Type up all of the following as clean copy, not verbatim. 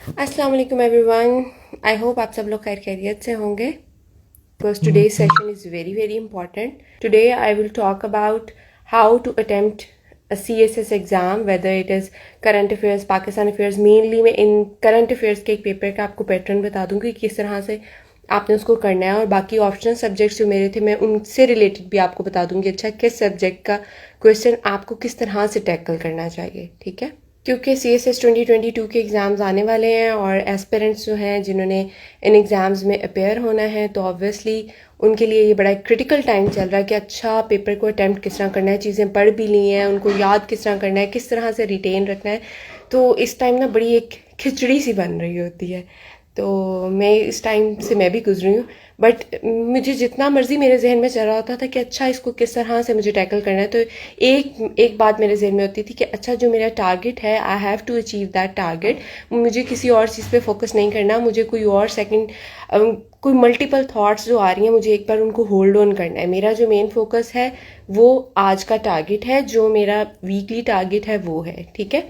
अस्सलाम वालेकुम everyone. I hope आप सब लोग खैर खैरियत से होंगे। Because today session is very very important. Today I will talk about how to attempt a CSS exam, whether it is current affairs, Pakistan affairs. Mainly मैं इन करंट अफेयर्स के एक पेपर का आपको पैटर्न बता दूंगी किस तरह से आपने उसको करना है, और बाकी ऑप्शनल सब्जेक्ट्स जो मेरे थे मैं उनसे रिलेटेड भी आपको बता दूंगी अच्छा किस सब्जेक्ट का क्वेश्चन आपको किस तरह से टैकल करना चाहिए। ठीक है, क्योंकि CSS 2022 के एग्ज़ाम्स आने वाले हैं और एस्पिरेंट्स जो हैं जिन्होंने इन एग्ज़ाम्स में अपेयर होना है, तो ऑब्वियसली उनके लिए ये बड़ा क्रिटिकल टाइम चल रहा है कि अच्छा पेपर को अटैम्प्ट किस तरह करना है, चीज़ें पढ़ भी ली हैं, उनको याद किस तरह करना है, किस तरह से रिटेन रखना है। तो इस टाइम ना बड़ी एक खिचड़ी सी बन रही होती है। तो मैं इस टाइम से मैं भी गुजरी हूँ, बट मुझे जितना मर्जी मेरे जहन में चल रहा होता था कि अच्छा इसको किस तरह से मुझे टैकल करना है, तो एक एक बात मेरे जहन में होती थी कि अच्छा जो मेरा टारगेट है, I have to achieve that target. मुझे किसी और चीज़ पे फोकस नहीं करना, मुझे कोई और सेकंड कोई मल्टीपल थॉट्स जो आ रही हैं मुझे एक बार उनको होल्ड ऑन करना है। मेरा जो मेन फोकस है वो आज का टारगेट है, जो मेरा वीकली टारगेट है वो है। ठीक है,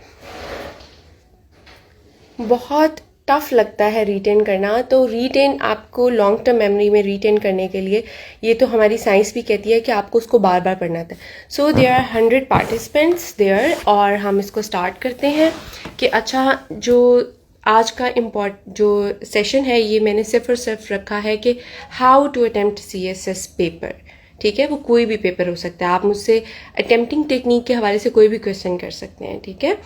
बहुत टफ लगता है रिटेन करना। तो रिटेन आपको लॉन्ग टर्म मेमोरी में रिटेन करने के लिए, ये तो हमारी साइंस भी कहती है कि आपको उसको बार बार पढ़ना होता है। So there are 100 participants there, और हम इसको स्टार्ट करते हैं कि अच्छा जो आज का जो सेशन है ये मैंने सिर्फ और सिर्फ रखा है कि how to attempt CSS paper. ठीक है, वो कोई भी पेपर हो सकता है, आप मुझसे अटेम्प्टिंग टेक्निक के हवाले से कोई भी क्वेश्चन कर सकते हैं। ठीक है,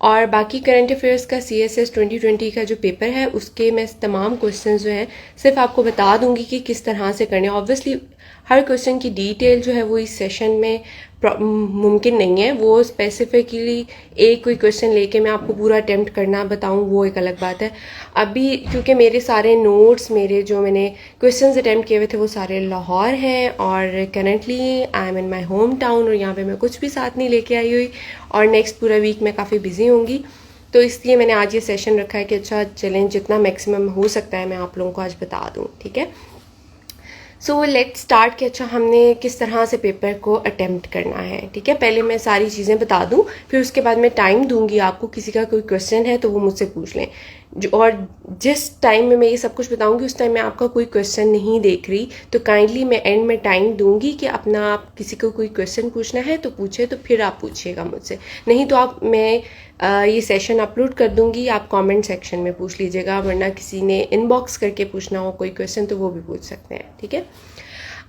और बाकी करंट अफेयर्स का CSS 2020 का जो पेपर है उसके मैं तमाम क्वेश्चन जो हैं सिर्फ आपको बता दूंगी कि किस तरह से करने। ऑब्वियसली हर क्वेश्चन की डिटेल जो है वो इस सेशन में मुमकिन नहीं है। वो स्पेसिफिकली एक कोई क्वेश्चन लेके मैं आपको पूरा अटेम्प्ट करना बताऊं, वो एक अलग बात है। अभी क्योंकि मेरे सारे नोट्स, मेरे जो मैंने क्वेश्चंस अटेम्प्ट किए हुए थे वो सारे लाहौर हैं, और currently I am in my home town, और यहाँ पे मैं कुछ भी साथ नहीं लेके आई हुई, और नेक्स्ट पूरा वीक मैं काफ़ी बिजी होंगी। तो इसलिए मैंने आज ये सेशन रखा है कि अच्छा चलें जितना मैक्सिमम हो सकता है मैं आप लोगों को आज बता दूँ। ठीक है, सो लेट्स स्टार्ट कि अच्छा हमने किस तरह से पेपर को अटेम्प्ट करना है। ठीक है, पहले मैं सारी चीज़ें बता दूं, फिर उसके बाद मैं टाइम दूंगी आपको। किसी का कोई क्वेश्चन है तो वो मुझसे पूछ लें, और जिस टाइम में मैं ये सब कुछ बताऊंगी उस टाइम में आपका कोई क्वेश्चन नहीं देख रही, तो काइंडली मैं एंड में टाइम दूंगी कि अपना आप किसी को कोई क्वेश्चन पूछना है तो पूछे, तो फिर आप पूछिएगा मुझसे। नहीं तो आप मैं ये सेशन अपलोड कर दूंगी, आप कमेंट सेक्शन में पूछ लीजिएगा, वरना किसी ने इनबॉक्स करके पूछना हो कोई क्वेश्चन तो वो भी पूछ सकते हैं। ठीक है,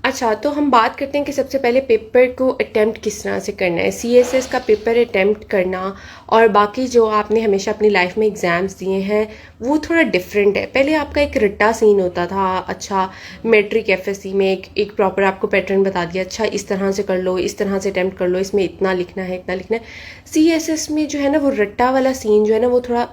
अच्छा तो हम बात करते हैं कि सबसे पहले पेपर को अटेम्प्ट किस तरह से करना है। CSS का पेपर अटेम्प्ट करना और बाकी जो आपने हमेशा अपनी लाइफ में एग्ज़ाम्स दिए हैं वो थोड़ा डिफरेंट है। पहले आपका एक रट्टा सीन होता था, अच्छा मैट्रिक FSC में एक प्रॉपर आपको पैटर्न बता दिया, अच्छा इस तरह से कर लो, इस तरह से अटेम्प्ट कर लो, इसमें इतना लिखना है, इतना लिखना है। CSS में जो है ना वो रट्टा वाला सीन जो है ना वो थोड़ा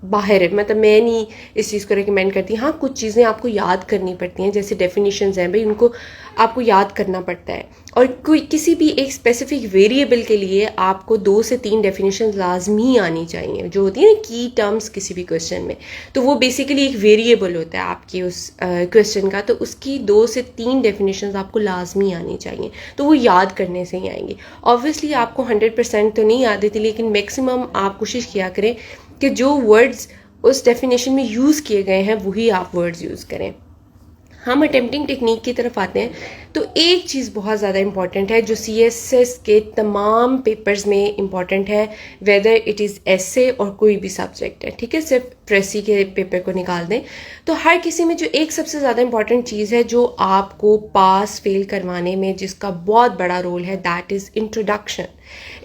बाहर है, मतलब मैं नहीं इस चीज़ को रिकमेंड करती। हाँ, कुछ चीज़ें आपको याद करनी पड़ती हैं, जैसे डेफिनेशंस हैं भाई, उनको आपको याद करना पड़ता है, और कोई किसी भी एक स्पेसिफिक वेरिएबल के लिए आपको 2 से 3 डेफिनेशन लाजमी आनी चाहिए, जो होती है ना की टर्म्स किसी भी क्वेश्चन में। तो वो बेसिकली एक वेरिएबल होता है आपके उस क्वेश्चन का, तो उसकी 2 से 3 डेफिनेशन आपको लाजमी आनी चाहिए, तो वो याद करने से ही आएंगी। ऑब्वियसली आपको 100% तो नहीं याद देती, लेकिन मैक्सिमम आप कोशिश किया करें कि जो वर्ड्स उस डेफिनेशन में यूज़ किए गए हैं वही आप वर्ड्स यूज़ करें। हम अटेम्प्टिंग टेक्निक की तरफ आते हैं, तो एक चीज़ बहुत ज़्यादा इंपॉर्टेंट है जो CSS के तमाम पेपर्स में इंपॉर्टेंट है, वेदर इट इज़ एसे और कोई भी सब्जेक्ट है। ठीक है, सिर्फ प्रेसी के पेपर को निकाल दें, तो हर किसी में जो एक सबसे ज़्यादा इंपॉर्टेंट चीज़ है जो आपको पास फेल करवाने में जिसका बहुत बड़ा रोल है, दैट इज़ इंट्रोडक्शन।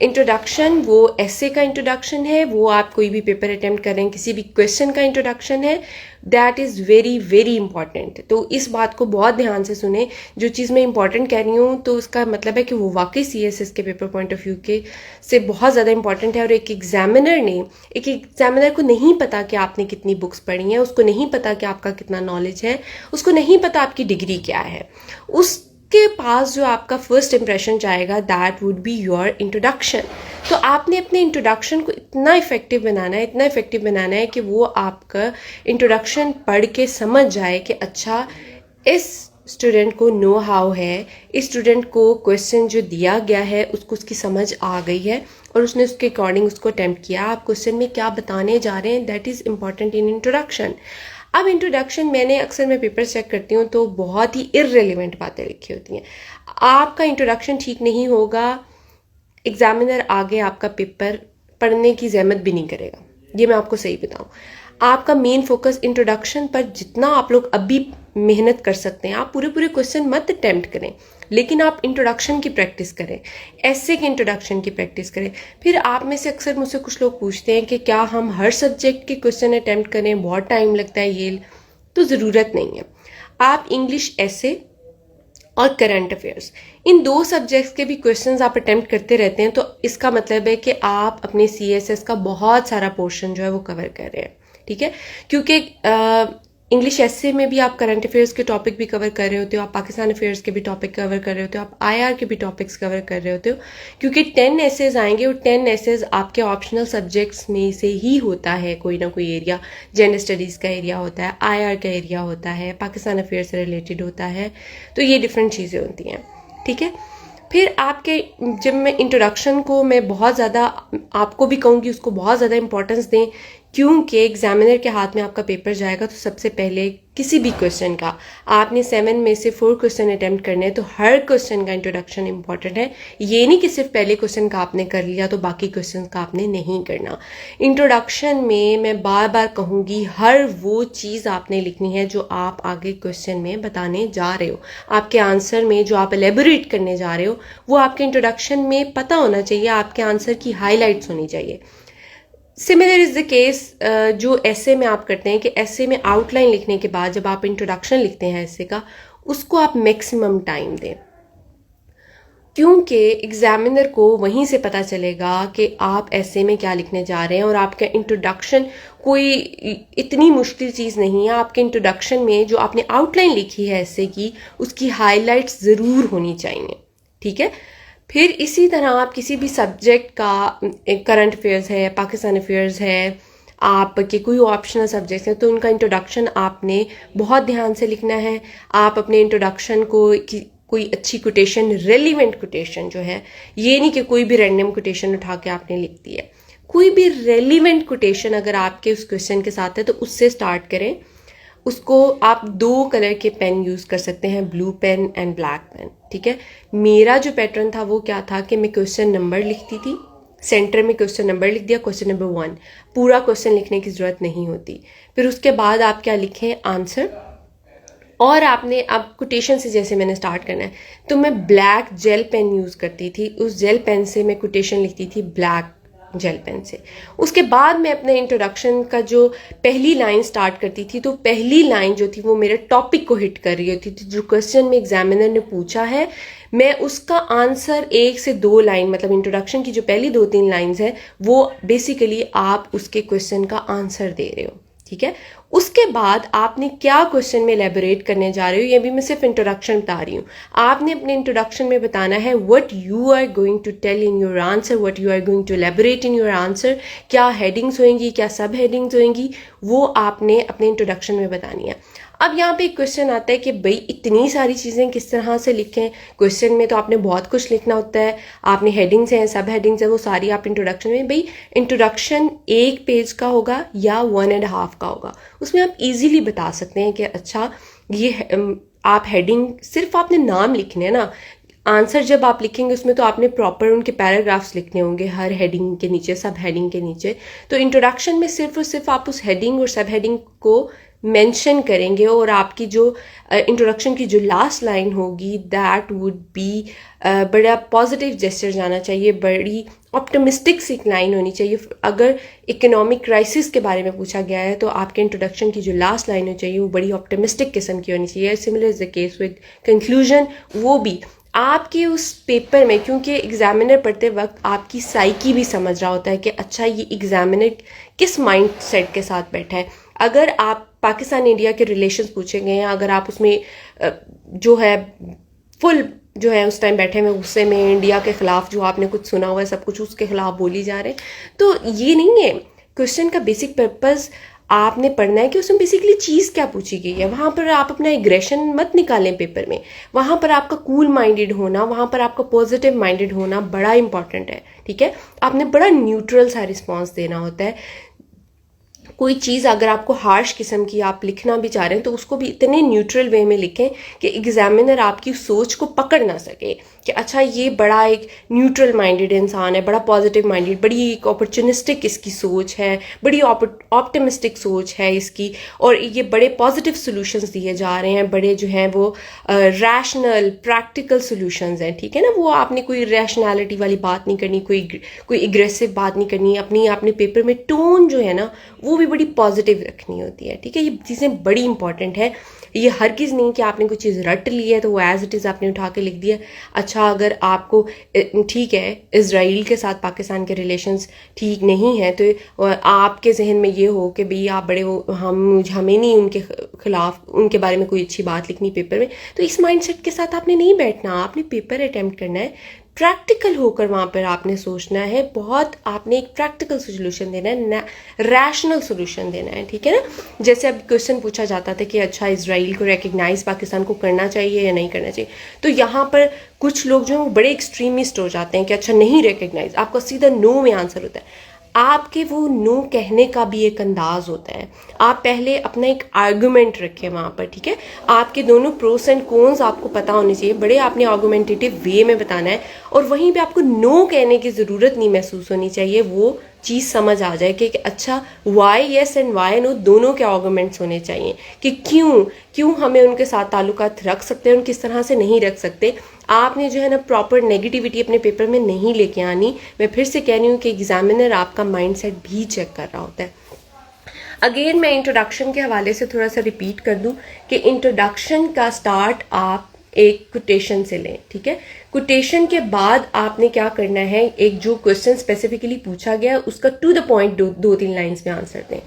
इंट्रोडक्शन वो एसे का इंट्रोडक्शन है, वो आप कोई भी पेपर अटेम्प्ट करें किसी भी क्वेश्चन का इंट्रोडक्शन है, that is very very important. तो इस बात को बहुत ध्यान से सुने, जो चीज़ मैं इंपॉर्टेंट कह रही हूँ तो उसका मतलब है कि वो वाकई CSS के पेपर पॉइंट ऑफ व्यू के से बहुत ज़्यादा इंपॉर्टेंट है। और एक एग्जामिनर को नहीं पता कि आपने कितनी बुक्स पढ़ी हैं, उसको नहीं पता कि आपका कितना नॉलेज है, उसको नहीं पता आपकी डिग्री क्या है, उसके पास जो आपका फर्स्ट इंप्रेशन जाएगा that would be your introduction. तो आपने अपने इंट्रोडक्शन को इतना इफेक्टिव बनाना है, इतना इफेक्टिव बनाना है कि वो आपका इंट्रोडक्शन पढ़ के समझ जाए कि अच्छा इस स्टूडेंट को नो हाउ है, इस स्टूडेंट को क्वेश्चन जो दिया गया है उसको उसकी समझ आ गई है, और उसने उसके अकॉर्डिंग उसको अटेम्प्ट किया। आप क्वेश्चन में क्या बताने जा रहे हैं, that is important in introduction. अब इंट्रोडक्शन मैंने अक्सर मैं पेपर चेक करती हूँ तो बहुत ही इररिलेवेंट बातें लिखी होती हैं। आपका इंट्रोडक्शन ठीक नहीं होगा, एग्जामिनर आगे आपका पेपर पढ़ने की जहमत भी नहीं करेगा, ये मैं आपको सही बताऊँ। आपका मेन फोकस इंट्रोडक्शन पर जितना आप लोग अभी मेहनत कर सकते हैं, आप पूरे पूरे क्वेश्चन मत अटेम्प्ट करें, लेकिन आप इंट्रोडक्शन की प्रैक्टिस करें, ऐसे की इंट्रोडक्शन की प्रैक्टिस करें। फिर आप में से अक्सर मुझसे कुछ लोग पूछते हैं कि क्या हम हर सब्जेक्ट के क्वेश्चन अटेम्प्ट करें, बहुत टाइम लगता है, ये तो ज़रूरत नहीं है। आप इंग्लिश ऐसे और करंट अफेयर्स, इन दो सब्जेक्ट्स के भी क्वेश्चंस आप अटेम्प्ट करते रहते हैं, तो इसका मतलब है कि आप अपने CSS का बहुत सारा पोर्शन जो है वो कवर कर रहे हैं। ठीक है, क्योंकि इंग्लिश ऐसे में भी आप करंट अफेयर्स के टॉपिक भी कवर कर रहे होते हो, आप पाकिस्तान अफेयर्स के भी टॉपिक कवर कर रहे होते हो, आप IR के भी टॉपिक्स कवर कर रहे होते हो, क्योंकि 10 एसेज आएंगे और 10 एसेज आपके ऑप्शनल सब्जेक्ट्स में से ही होता है कोई ना कोई एरिया। जेंडर स्टडीज़ का एरिया होता है, IR का एरिया होता है, पाकिस्तान अफेयर्स से रिलेटेड होता है, तो ये डिफरेंट चीज़ें होती हैं। ठीक है, फिर आपके जब मैं इंट्रोडक्शन को मैं बहुत ज़्यादा आपको भी कहूँगी उसको बहुत ज़्यादा इंपॉर्टेंस दें, क्योंकि एग्जामिनर के हाथ में आपका पेपर जाएगा तो सबसे पहले किसी भी क्वेश्चन का आपने 7 में से 4 क्वेश्चन अटेम्प्ट करने हैं, तो हर क्वेश्चन का इंट्रोडक्शन इंपॉर्टेंट है। ये नहीं कि सिर्फ पहले क्वेश्चन का आपने कर लिया तो बाकी क्वेश्चन का आपने नहीं करना। इंट्रोडक्शन में मैं बार बार कहूँगी, हर वो चीज़ आपने लिखनी है जो आप आगे क्वेश्चन में बताने जा रहे हो, आपके आंसर में जो आप एलेबोरेट करने जा रहे हो वो आपके इंट्रोडक्शन में पता होना चाहिए, आपके आंसर की हाईलाइट्स होनी चाहिए। सिमिलर इज़ द केस जो ऐसे में आप करते हैं कि ऐसे में आउटलाइन लिखने के बाद जब आप इंट्रोडक्शन लिखते हैं ऐसे का, उसको आप मैक्सिमम टाइम दें, क्योंकि एग्जामिनर को वहीं से पता चलेगा कि आप ऐसे में क्या लिखने जा रहे हैं। और आपका इंट्रोडक्शन कोई इतनी मुश्किल चीज़ नहीं है, आपके इंट्रोडक्शन में जो आपने आउटलाइन लिखी है ऐसे की, उसकी हाईलाइट्स ज़रूर होनी चाहिए। ठीक है, फिर इसी तरह आप किसी भी सब्जेक्ट का, करंट अफेयर्स है, पाकिस्तान अफेयर्स है, आपके कोई ऑप्शनल सब्जेक्ट्स हैं, तो उनका इंट्रोडक्शन आपने बहुत ध्यान से लिखना है। आप अपने इंट्रोडक्शन को कोई अच्छी कोटेशन, रेलिवेंट कोटेशन जो है, ये नहीं कि कोई भी रैंडम कोटेशन उठा के आपने लिख दी है, कोई भी रेलिवेंट कोटेशन अगर आपके उस क्वेश्चन के साथ है तो उससे स्टार्ट करें। उसको आप 2 कलर के पेन यूज़ कर सकते हैं, blue pen and black pen. ठीक है, मेरा जो पैटर्न था वो क्या था कि मैं क्वेश्चन नंबर लिखती थी, सेंटर में क्वेश्चन नंबर लिख दिया, क्वेश्चन नंबर 1, पूरा क्वेश्चन लिखने की ज़रूरत नहीं होती। फिर उसके बाद आप क्या लिखें, आंसर, और आपने अब कोटेशन से जैसे मैंने स्टार्ट करना है तो मैं ब्लैक जेल पेन यूज़ करती थी, उस जेल पेन से मैं कोटेशन लिखती थी ब्लैक जेल पेन से। उसके बाद मैं अपने इंट्रोडक्शन का जो पहली लाइन स्टार्ट करती थी, तो पहली लाइन जो थी वो मेरे टॉपिक को हिट कर रही होती थी, जो क्वेश्चन में एग्जामिनर ने पूछा है मैं उसका आंसर 1 से 2 लाइन, मतलब इंट्रोडक्शन की जो पहली 2-3 लाइंस है वो बेसिकली आप उसके क्वेश्चन का आंसर दे रहे हो। ठीक है, उसके बाद आपने क्या क्वेश्चन में एलेबोरेट करने जा रहे हो, ये भी मैं सिर्फ इंट्रोडक्शन बता रही हूँ। आपने अपने इंट्रोडक्शन में बताना है what you are going to tell in your answer, what you are going to elaborate in your answer, क्या हेडिंग्स होंगी, क्या सब हेडिंग्स होंगी, वो आपने अपने इंट्रोडक्शन में बतानी है। अब यहाँ पे एक क्वेश्चन आता है कि भाई इतनी सारी चीज़ें किस तरह से लिखें, क्वेश्चन में तो आपने बहुत कुछ लिखना होता है, आपने हेडिंग्स हैं, सब हेडिंग्स हैं, वो सारी आप इंट्रोडक्शन में, भाई इंट्रोडक्शन 1 पेज का होगा या 1.5 का होगा, उसमें आप इजीली बता सकते हैं कि अच्छा ये आप हेडिंग, सिर्फ आपने नाम लिखने हैं ना, आंसर जब आप लिखेंगे उसमें तो आपने प्रॉपर उनके पैराग्राफ्स लिखने होंगे हर हेडिंग के नीचे, सब हेडिंग के नीचे। तो इंट्रोडक्शन में सिर्फ और सिर्फ आप उस हेडिंग और सब हेडिंग को मेंशन करेंगे, और आपकी जो इंट्रोडक्शन की जो लास्ट लाइन होगी दैट वुड बी बड़ा पॉजिटिव जेस्चर जाना चाहिए, बड़ी ऑप्टिमिस्टिक सी लाइन होनी चाहिए। अगर इकोनॉमिक क्राइसिस के बारे में पूछा गया है तो आपके इंट्रोडक्शन की जो लास्ट लाइन होनी चाहिए वो बड़ी ऑप्टिमिस्टिक किस्म की होनी चाहिए। Similar is the case with conclusion, वो भी आपके उस पेपर में, क्योंकि एग्जामिनर पढ़ते वक्त आपकी साइकी भी समझ रहा होता है कि अच्छा ये एग्जामिनर किस माइंड सेट के साथ बैठा है। अगर आप पाकिस्तान इंडिया के रिलेशंस पूछे गए हैं, अगर आप उसमें जो है फुल जो है उस टाइम बैठे हुए गुस्से में, इंडिया के खिलाफ जो आपने कुछ सुना हुआ है सब कुछ उसके खिलाफ बोली जा रहे हैं, तो ये नहीं है। क्वेश्चन का बेसिक पर्पस आपने पढ़ना है कि उसमें बेसिकली चीज़ क्या पूछी गई है। वहाँ पर आप अपना एग्रेशन मत निकालें पेपर में, वहाँ पर आपका कूल माइंडेड होना, वहाँ पर आपका पॉजिटिव माइंडेड होना बड़ा इंपॉर्टेंट है, ठीक है। आपने बड़ा न्यूट्रल सा रिस्पॉन्स देना होता है। कोई चीज़ अगर आपको हार्श किस्म की आप लिखना भी चाह रहे हैं तो उसको भी इतने न्यूट्रल वे में लिखें कि एग्जामिनर आपकी सोच को पकड़ ना सके कि अच्छा ये बड़ा एक न्यूट्रल माइंडेड इंसान है, बड़ा पॉजिटिव माइंडेड, बड़ी एक अपॉर्चुनिस्टिक इसकी सोच है, बड़ी ऑप्टिमिस्टिक सोच है इसकी, और ये बड़े पॉजिटिव सोल्यूशंस दिए जा रहे हैं, बड़े जो हैं वो रैशनल प्रैक्टिकल सोल्यूशंस हैं, ठीक है ना। वो आपने कोई रैशनैलिटी वाली बात नहीं करनी, कोई एग्रेसिव बात नहीं करनी, अपने पेपर में टोन जो है ना वो भी बड़ी पॉजिटिव रखनी होती है, ठीक है। ये चीज़ें बड़ी इंपॉर्टेंट है। ये हर चीज़ नहीं कि आपने कोई चीज़ रट ली है तो वो एज इट इज़ आपने उठा के लिख दिया। अच्छा, अगर आपको ठीक है इजराइल के साथ पाकिस्तान के रिलेशंस ठीक नहीं है तो आपके जहन में ये हो कि भाई आप बड़े वो हमें नहीं उनके खिलाफ उनके बारे में कोई अच्छी बात लिखनी पेपर में, तो इस माइंडसेट के साथ आपने नहीं बैठना। आपने पेपर अटेम्प्ट करना है, प्रैक्टिकल होकर वहाँ पर आपने सोचना है, बहुत आपने एक प्रैक्टिकल सोल्यूशन देना है, रैशनल सोल्यूशन देना है, ठीक है ना। जैसे अब क्वेश्चन पूछा जाता था कि अच्छा इजराइल को रिकग्नाइज पाकिस्तान को करना चाहिए या नहीं करना चाहिए, तो यहाँ पर कुछ लोग जो हैं वो बड़े एक्सट्रीमिस्ट हो जाते हैं कि अच्छा नहीं रिकग्नाइज, आपका सीधा नो में आंसर होता है। आपके वो नो कहने का भी एक अंदाज होता है। आप पहले अपना एक आर्गुमेंट रखें वहाँ पर, ठीक है। आपके दोनों प्रोस एंड कॉन्स आपको पता होने चाहिए, बड़े आपने आर्गुमेंटेटिव वे में बताना है, और वहीं पे आपको नो कहने की ज़रूरत नहीं महसूस होनी चाहिए। वो चीज़ समझ आ जाए कि अच्छा why yes and why no दोनों के आर्गुमेंट्स होने चाहिए कि क्यों हमें उनके साथ ताल्लुकात रख सकते हैं और किस तरह से नहीं रख सकते। आपने जो है ना प्रॉपर नेगेटिविटी अपने पेपर में नहीं लेके आनी। मैं फिर से कह रही हूँ कि एग्जामिनर आपका माइंडसेट भी चेक कर रहा होता है। अगेन मैं इंट्रोडक्शन के हवाले से थोड़ा सा रिपीट कर दूं कि इंट्रोडक्शन का स्टार्ट आप एक कोटेशन से लें, ठीक है। कोटेशन के बाद आपने क्या करना है, एक जो क्वेश्चन स्पेसिफिकली पूछा गया उसका टू द पॉइंट दो तीन लाइंस में आंसर दें।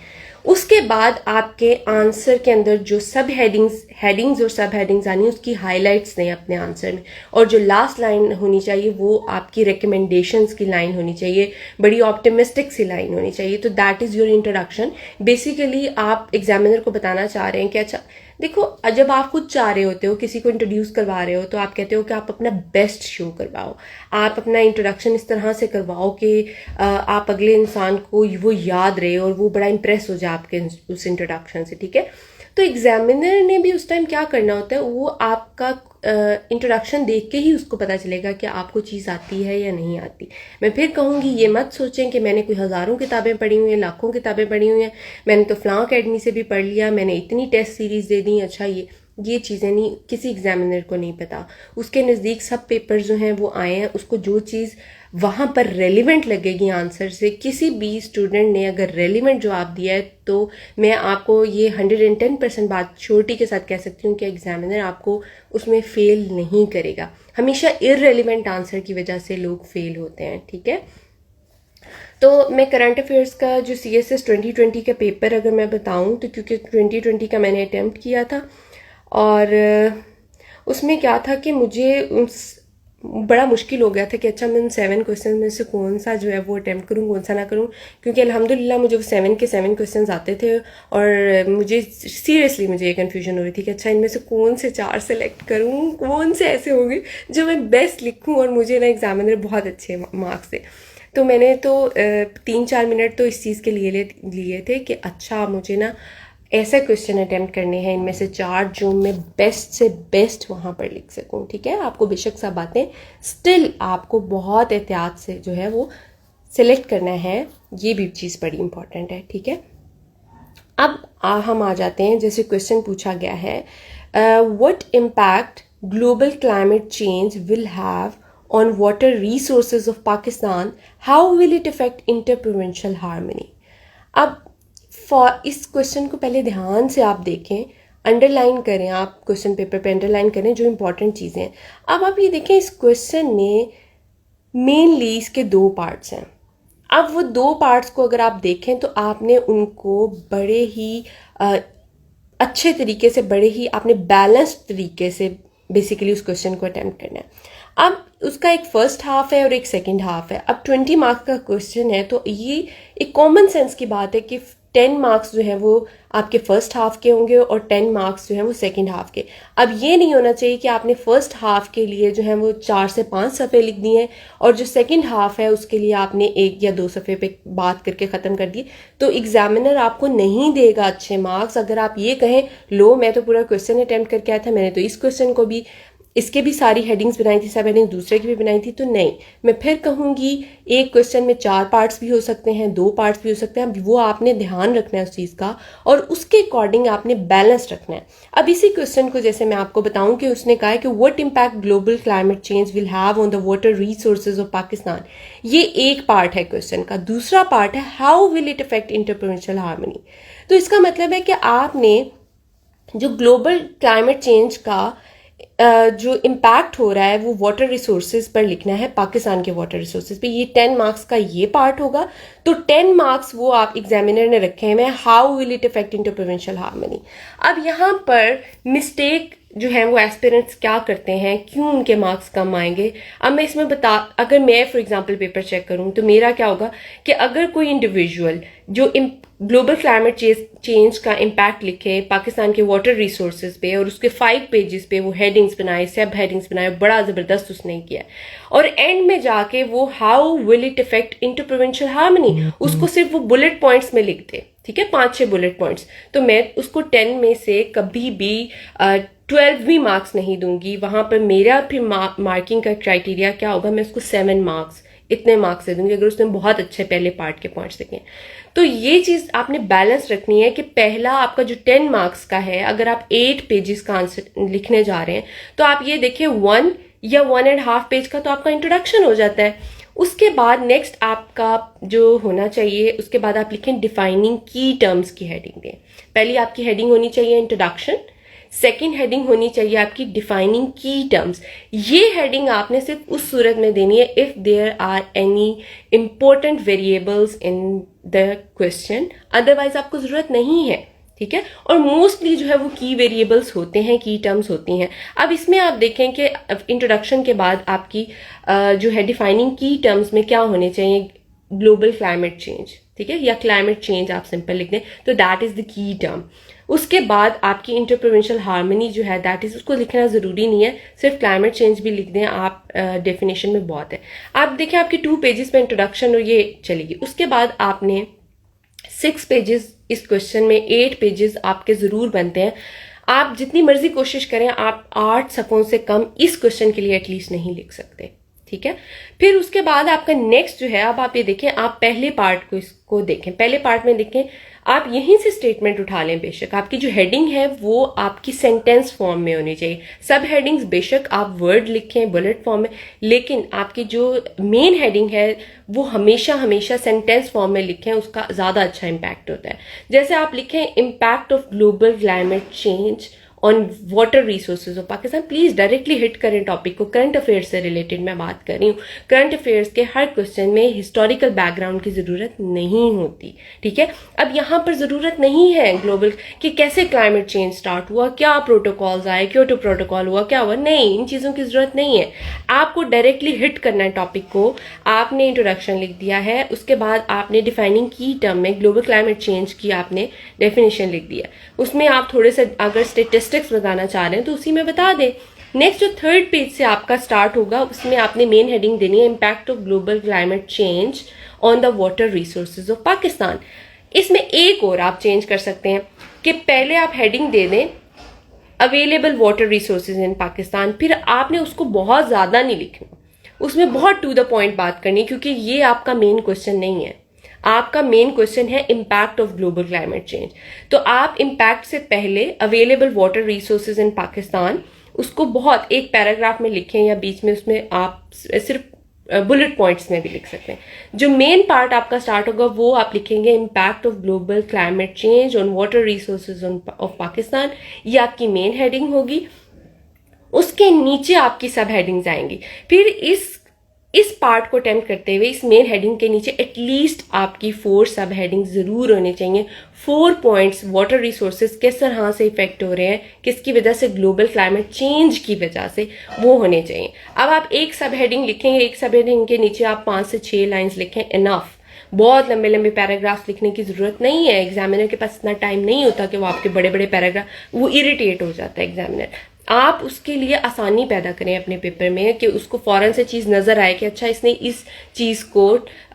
उसके बाद आपके आंसर के अंदर जो सब हेडिंग्स और सब हेडिंग्स आनी है उसकी हाइलाइट्स दें अपने आंसर में, और जो लास्ट लाइन होनी चाहिए वो आपकी रिकमेंडेशंस की लाइन होनी चाहिए, बड़ी ऑप्टिमिस्टिक सी लाइन होनी चाहिए। तो that is your introduction. Basically आप एग्जामिनर को बताना चाह रहे हैं कि अच्छा देखो, जब आप खुद चाह रहे होते हो किसी को इंट्रोड्यूस करवा रहे हो तो आप कहते हो कि आप अपना बेस्ट शो करवाओ, आप अपना इंट्रोडक्शन इस तरह से करवाओ कि आप अगले इंसान को वो याद रहे और वो बड़ा इंप्रेस हो जाए आपके उस इंट्रोडक्शन से, ठीक है। तो एग्जामिनर ने भी उस टाइम क्या करना होता है, वो आपका इंट्रोडक्शन देख के ही उसको पता चलेगा कि आपको चीज़ आती है या नहीं आती। मैं फिर कहूँगी ये मत सोचें कि मैंने कोई हज़ारों किताबें पढ़ी हुई हैं, लाखों किताबें पढ़ी हुई हैं, मैंने तो फ़लाँ अकेडमी से भी पढ़ लिया, मैंने इतनी टेस्ट सीरीज़ दे दी। अच्छा ये चीज़ें नहीं, किसी एग्जामिनर को नहीं पता। उसके नज़दीक सब पेपर जो हैं वो आए हैं, उसको जो चीज़ वहाँ पर रेलिवेंट लगेगी आंसर से, किसी भी स्टूडेंट ने अगर रेलिवेंट जवाब दिया है तो मैं आपको ये 110% बात श्योरिटी के साथ कह सकती हूँ कि एग्जामिनर आपको उसमें फेल नहीं करेगा। हमेशा इररेलिवेंट आंसर की वजह से लोग फेल होते हैं, ठीक है। तो मैं करंट अफेयर्स का जो CSS 2020 का पेपर अगर मैं बताऊं तो क्योंकि 2020 का मैंने अटेम्प्ट किया था और उसमें क्या था कि मुझे बड़ा मुश्किल हो गया था कि अच्छा मैं 7 क्वेश्चन में से कौन सा जो है वो अटेम्प्ट करूं, कौन सा ना करूं, क्योंकि अल्हम्दुलिल्लाह मुझे 7 के 7 क्वेश्चन आते थे और मुझे सीरियसली ये कन्फ्यूजन हो रही थी कि अच्छा इनमें से कौन से 4 सेलेक्ट करूं, कौन से ऐसे होंगे जो मैं बेस्ट लिखूं और मुझे ना एग्जामिनर बहुत अच्छे मार्क्स दे। तो मैंने तो 3-4 मिनट तो इस चीज़ के लिए थे कि अच्छा मुझे ना ऐसे क्वेश्चन अटेम्प्ट करने हैं इनमें से 4 जो मैं बेस्ट से बेस्ट वहाँ पर लिख सकूँ, ठीक है। आपको बेशक सब बातें स्टिल आपको बहुत एहतियात से जो है वो सिलेक्ट करना है, ये भी चीज़ बड़ी इंपॉर्टेंट है, ठीक है। अब हम आ जाते हैं, जैसे क्वेश्चन पूछा गया है what impact global climate change will have on water resources of Pakistan, how will it affect inter-provincial harmony? अब इस क्वेश्चन को पहले ध्यान से आप देखें, अंडरलाइन करें, आप क्वेश्चन पेपर पे अंडरलाइन करें जो इंपॉर्टेंट चीज़ें हैं। अब आप ये देखें इस क्वेश्चन में मेनली इसके 2 पार्ट्स हैं। अब वो 2 पार्ट्स को अगर आप देखें तो आपने उनको बड़े ही अच्छे तरीके से, बड़े ही आपने बैलेंस्ड तरीके से बेसिकली उस क्वेश्चन को अटेम्प्ट करना है। अब उसका एक फर्स्ट हाफ है और एक सेकंड हाफ है। अब 20 मार्क्स का क्वेश्चन है तो ये एक कॉमन सेंस की बात है कि 10 मार्क्स जो है वो आपके फर्स्ट हाफ के होंगे और 10 मार्क्स जो है वो सेकंड हाफ के। अब ये नहीं होना चाहिए कि आपने फर्स्ट हाफ के लिए जो है वो 4 से 5 सफ़े लिख दिए हैं और जो सेकंड हाफ है उसके लिए आपने 1 या 2 सफ़े पे बात करके ख़त्म कर दिए, तो एग्जामिनर आपको नहीं देगा अच्छे मार्क्स। अगर आप ये कहें लो मैं तो पूरा क्वेश्चन अटैम्प्ट करके आया था, मैंने तो इस क्वेश्चन को भी, इसके भी सारी हेडिंग्स बनाई थी, सब हेडिंग्स दूसरे की भी बनाई थी, तो नहीं, मैं फिर कहूँगी एक क्वेश्चन में 4 पार्ट्स भी हो सकते हैं, 2 पार्ट्स भी हो सकते हैं, वो आपने ध्यान रखना है उस चीज़ का और उसके अकॉर्डिंग आपने बैलेंस रखना है। अब इसी क्वेश्चन को जैसे मैं आपको बताऊं कि उसने कहा है कि what impact global climate change will have on the water resources of Pakistan, ये एक पार्ट है क्वेश्चन का। दूसरा पार्ट है how will it affect interprovincial harmony. तो इसका मतलब है कि आपने जो ग्लोबल क्लाइमेट चेंज का जो इम्पैक्ट हो रहा है वो वाटर रिसोर्सेज पर लिखना है, पाकिस्तान के वाटर रिसोर्सेज पे। ये 10 मार्क्स का ये पार्ट होगा, तो 10 मार्क्स वो आप एग्जामिनर ने रखे हुए हैं, how will it affect into provincial harmony. अब यहाँ पर मिस्टेक जो है वो एस्पिरेंट्स क्या करते हैं, क्यों उनके मार्क्स कम आएंगे। अब मैं इसमें अगर मैं फॉर एग्जांपल पेपर चेक करूं तो मेरा क्या होगा कि अगर कोई इंडिविजुअल जो ग्लोबल क्लाइमेट चेंज का इम्पैक्ट लिखे पाकिस्तान के वाटर रिसोर्सेज पे और उसके 5 पेजेस पे वो हेडिंग्स बनाए, सब हेडिंग्स बनाए, बड़ा जबरदस्त उसने किया, और एंड में जाके वो how will it affect into provincial harmony उसको सिर्फ वो बुलेट पॉइंट्स में लिख दे, ठीक है, 5-6 बुलेट पॉइंट्स, तो मैं उसको 10 में से कभी भी 12 भी मार्क्स नहीं दूंगी। वहां पर मेरा फिर मार्किंग का क्राइटेरिया क्या होगा, मैं उसको 7 मार्क्स, इतने मार्क्स दे दूंगी अगर उसने बहुत अच्छे पहले पार्ट के पॉइंट्स देखे। तो ये चीज आपने बैलेंस रखनी है कि पहला आपका जो 10 मार्क्स का है, अगर आप 8 पेजेस का आंसर लिखने जा रहे हैं तो आप ये देखिए 1 या 1.5 पेज का तो आपका इंट्रोडक्शन हो जाता है। उसके बाद नेक्स्ट आपका जो होना चाहिए, उसके बाद आप लिखें डिफाइनिंग की टर्म्स की हेडिंग दें। पहली आपकी हेडिंग होनी चाहिए इंट्रोडक्शन, सेकेंड हेडिंग होनी चाहिए आपकी डिफाइनिंग की टर्म्स। ये हेडिंग आपने सिर्फ उस सूरत में देनी है if there are any important variables in the question, otherwise आपको जरूरत नहीं है, ठीक है। और मोस्टली जो है वो की वेरिएबल्स होते हैं, की टर्म्स होती हैं। अब इसमें आप देखें कि इंट्रोडक्शन के बाद आपकी जो है डिफाइनिंग की टर्म्स में क्या होने चाहिए, ग्लोबल क्लाइमेट चेंज, ठीक है, या क्लाइमेट चेंज आप सिंपल लिख दें, तो that is the key term. उसके बाद आपकी इंटर प्रोविंशियल हार्मनी जो है दैट इज, उसको लिखना जरूरी नहीं है, सिर्फ क्लाइमेट चेंज भी लिख दें आप, डेफिनेशन में बहुत है। आप देखें आपके 2 पेजेस पे इंट्रोडक्शन और ये चलेगी। उसके बाद आपने 6 पेजेस, इस क्वेश्चन में 8 पेजेस आपके जरूर बनते हैं। आप जितनी मर्जी कोशिश करें आप 8 सफ़ों से कम इस क्वेश्चन के लिए एटलीस्ट नहीं लिख सकते, ठीक है। फिर उसके बाद आपका नेक्स्ट जो है, अब आप ये देखें, आप पहले पार्ट को इसको देखें, पहले पार्ट में देखें, आप यहीं से स्टेटमेंट उठा लें। बेशक आपकी जो हेडिंग है वो आपकी सेंटेंस फॉर्म में होनी चाहिए। सब हेडिंग्स बेशक आप वर्ड लिखें बुलेट फॉर्म में, लेकिन आपकी जो मेन हेडिंग है वो हमेशा हमेशा सेंटेंस फॉर्म में लिखें, उसका ज्यादा अच्छा इम्पैक्ट होता है। जैसे आप लिखें impact of global climate change on water resources of Pakistan, please directly hit करें टॉपिक को। करंट अफेयर्स से रिलेटेड मैं बात कर रही हूँ। करंट अफेयर्स के हर क्वेश्चन में हिस्टोरिकल बैकग्राउंड की जरूरत नहीं होती, ठीक है। अब यहाँ पर जरूरत नहीं है ग्लोबल कि कैसे क्लाइमेट चेंज स्टार्ट हुआ, क्या प्रोटोकॉल्स आए, क्योटो प्रोटोकॉल हुआ, क्या हुआ, नहीं, इन चीजों की जरूरत नहीं है। आपको डायरेक्टली हिट करना है टॉपिक को। आपने इंट्रोडक्शन लिख दिया है, उसके बाद आपने डिफाइनिंग की टर्म में ग्लोबल क्लाइमेट चेंज की आपने डेफिनेशन लिख दिया। उसमें आप थोड़े से अगर स्टेटिस्टिक्स बताना चाह रहे हैं तो उसी में बता दें। नेक्स्ट जो 3rd पेज से आपका स्टार्ट होगा उसमें आपने मेन हेडिंग देनी है impact of global climate change on the water resources of Pakistan. इसमें एक और आप चेंज कर सकते हैं कि पहले आप हेडिंग दे दें available water resources in Pakistan, फिर आपने उसको बहुत ज्यादा नहीं लिखना, उसमें बहुत टू द पॉइंट बात करनी, क्योंकि ये आपका मेन क्वेश्चन नहीं है। आपका मेन क्वेश्चन है impact of global climate change. तो आप इम्पैक्ट से पहले available water resources in Pakistan उसको बहुत एक पैराग्राफ में लिखें, या बीच में उसमें आप सिर्फ बुलेट पॉइंट्स में भी लिख सकते हैं। जो मेन पार्ट आपका स्टार्ट होगा वो आप लिखेंगे impact of global climate change on water resources of Pakistan, ये आपकी मेन हेडिंग होगी। उसके नीचे आपकी सब हेडिंग्स आएंगी। फिर इस पार्ट को अटेम्प्ट करते हुए इस मेन हेडिंग के नीचे एटलीस्ट आपकी 4 सब हेडिंग जरूर होने चाहिए। 4 पॉइंट्स वाटर रिसोर्सेज किस तरह से इफेक्ट हो रहे हैं, किसकी वजह से, ग्लोबल क्लाइमेट चेंज की वजह से, वो होने चाहिए। अब आप एक सब हेडिंग लिखेंगे, एक सब हेडिंग के नीचे आप 5 से 6 लाइन्स लिखें, इनफ। बहुत लंबे लंबे पैराग्राफ लिखने की ज़रूरत नहीं है, एग्जामिनर के पास इतना टाइम नहीं होता कि वो आपके बड़े बड़े पैराग्राफ, वो इरिटेट हो जाता है एग्जामिनर। आप उसके लिए आसानी पैदा करें अपने पेपर में कि उसको फौरन से चीज़ नज़र आए कि अच्छा इसने इस चीज़ को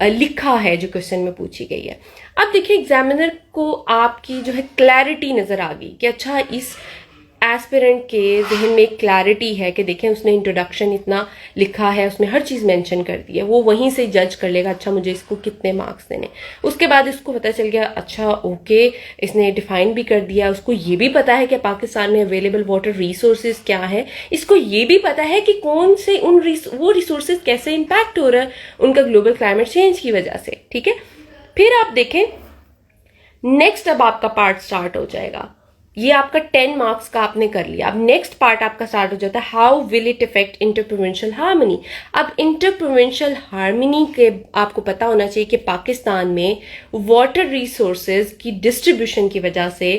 लिखा है जो क्वेश्चन में पूछी गई है। अब देखिए एग्जामिनर को आपकी जो है क्लैरिटी नज़र आ गई कि अच्छा इस एस्पिरेंट के जहन में एक क्लैरिटी है कि देखें उसने इंट्रोडक्शन इतना लिखा है, उसमें हर चीज़ मेंशन कर दी है, वो वहीं से जज कर लेगा अच्छा मुझे इसको कितने मार्क्स देने। उसके बाद इसको पता चल गया अच्छा ओके इसने डिफाइन भी कर दिया, उसको ये भी पता है कि पाकिस्तान में अवेलेबल वाटर रिसोर्सेज क्या है, इसको ये भी पता है कि कौन से वो रिसोर्सेज कैसे इम्पैक्ट हो रहा है उनका ग्लोबल क्लाइमेट चेंज की वजह से। ठीक है, फिर आप देखें नेक्स्ट अब आपका पार्ट स्टार्ट हो जाएगा। ये आपका 10 मार्क्स का आपने कर लिया। अब नेक्स्ट पार्ट आपका स्टार्ट हो जाता है how will it effect inter provincial harmony. अब इंटर प्रोविंशियल हार्मनी के आपको पता होना चाहिए कि पाकिस्तान में वाटर रिसोर्सेज की डिस्ट्रीब्यूशन की वजह से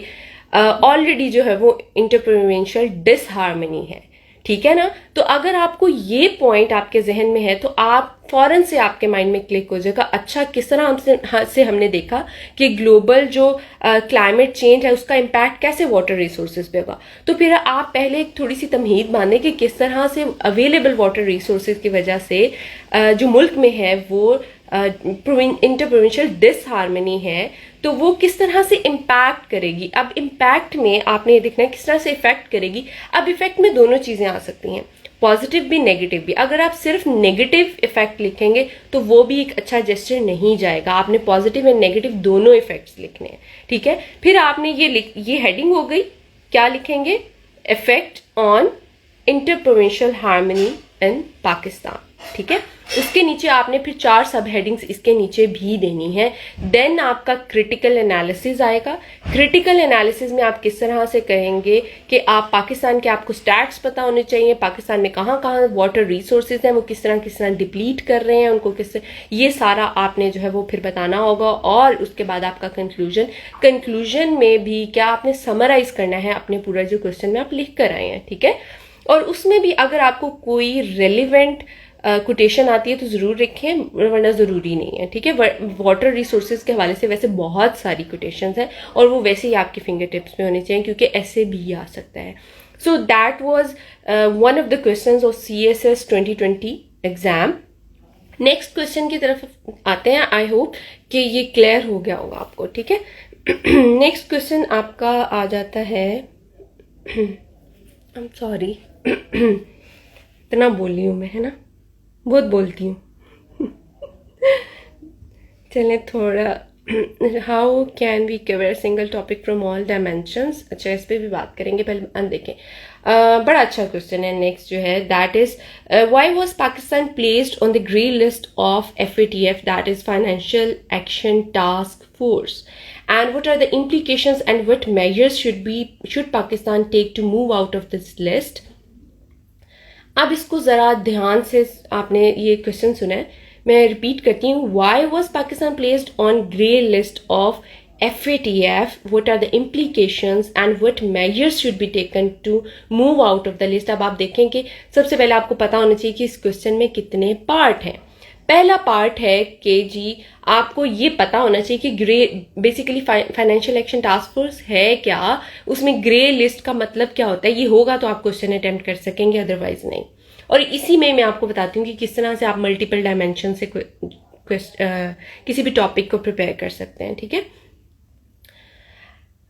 ऑलरेडी जो है वो इंटर प्रोविंशियल डिसहार्मनी है। ठीक है ना, तो अगर आपको ये पॉइंट आपके जहन में है तो आप फौरन से आपके माइंड में क्लिक हो जाएगा अच्छा किस तरह से हमने देखा कि ग्लोबल जो क्लाइमेट चेंज है उसका इम्पैक्ट कैसे वाटर रिसोर्सेज पे होगा। तो फिर आप पहले एक थोड़ी सी तमहीद माने कि किस तरह से अवेलेबल वाटर रिसोर्सेज की वजह से जो मुल्क में है वो इंटर प्रोविंशियल डिसहार्मनी है, तो वो किस तरह से इम्पैक्ट करेगी। अब इम्पैक्ट में आपने ये देखना है किस तरह से इफेक्ट करेगी। अब इफेक्ट में दोनों चीजें आ सकती हैं, पॉजिटिव भी नेगेटिव भी। अगर आप सिर्फ नेगेटिव इफेक्ट लिखेंगे तो वो भी एक अच्छा जेस्चर नहीं जाएगा, आपने पॉजिटिव एंड नेगेटिव दोनों इफेक्ट्स लिखने हैं। ठीक है, फिर आपने ये हेडिंग हो गई, क्या लिखेंगे, effect on inter provincial harmony in Pakistan. ठीक है, उसके नीचे आपने फिर 4 सब हेडिंग्स इसके नीचे भी देनी है। देन आपका क्रिटिकल एनालिसिस आएगा। क्रिटिकल एनालिसिस में आप किस तरह से कहेंगे कि आप पाकिस्तान के आपको स्टैट्स पता होने चाहिए, पाकिस्तान में कहाँ कहाँ वाटर रिसोर्सेज हैं वो किस तरह डिप्लीट कर रहे हैं उनको किस, ये सारा आपने जो है वो फिर बताना होगा। और उसके बाद आपका कंक्लूजन में भी क्या आपने समराइज करना है अपने पूरा जो क्वेश्चन में आप लिख कर आए हैं। ठीक है, और उसमें भी अगर आपको कोई रेलिवेंट कोटेशन आती है तो ज़रूर रखें, वरना ज़रूरी नहीं है। ठीक है, वाटर रिसोर्सेज के हवाले से वैसे बहुत सारी कोटेशंस हैं और वो वैसे ही आपके फिंगर टिप्स में होने चाहिए क्योंकि ऐसे भी आ सकता है। So that was one of the questions of CSS 2020 exam. Next question की तरफ आते हैं। आई होप कि ये क्लियर हो गया होगा आपको। ठीक है, नेक्स्ट क्वेश्चन आपका आ जाता है, आई एम सॉरी इतना बोल रही हूँ मैं, है ना, बहुत बोलती हूँ। चलें थोड़ा how can we cover single topic from all dimensions. अच्छा, इस पर भी बात करेंगे, पहले देखें। बड़ा अच्छा क्वेश्चन है नेक्स्ट जो है, that is why was Pakistan placed on the grey list of FATF, that is financial action task force, and what are the implications and what measures should Pakistan take to move out of this list। अब इसको जरा ध्यान से आपने ये question सुना है, मैं रिपीट करती हूँ। Why was Pakistan placed on grey list of FATF, what are the implications and what measures should be taken to move out of the list। अब आप देखें कि सबसे पहले आपको पता होना चाहिए कि इस क्वेश्चन में कितने पार्ट हैं। पहला पार्ट है कि जी आपको ये पता होना चाहिए कि grey basically financial action task force है क्या, उसमें ग्रे लिस्ट का मतलब क्या होता है। ये होगा तो आप क्वेश्चन अटेम्प्ट कर सकेंगे, अदरवाइज नहीं। और इसी में मैं आपको बताती हूँ कि किस तरह से आप मल्टीपल डायमेंशन से किसी भी टॉपिक को प्रिपेयर कर सकते हैं। ठीक है,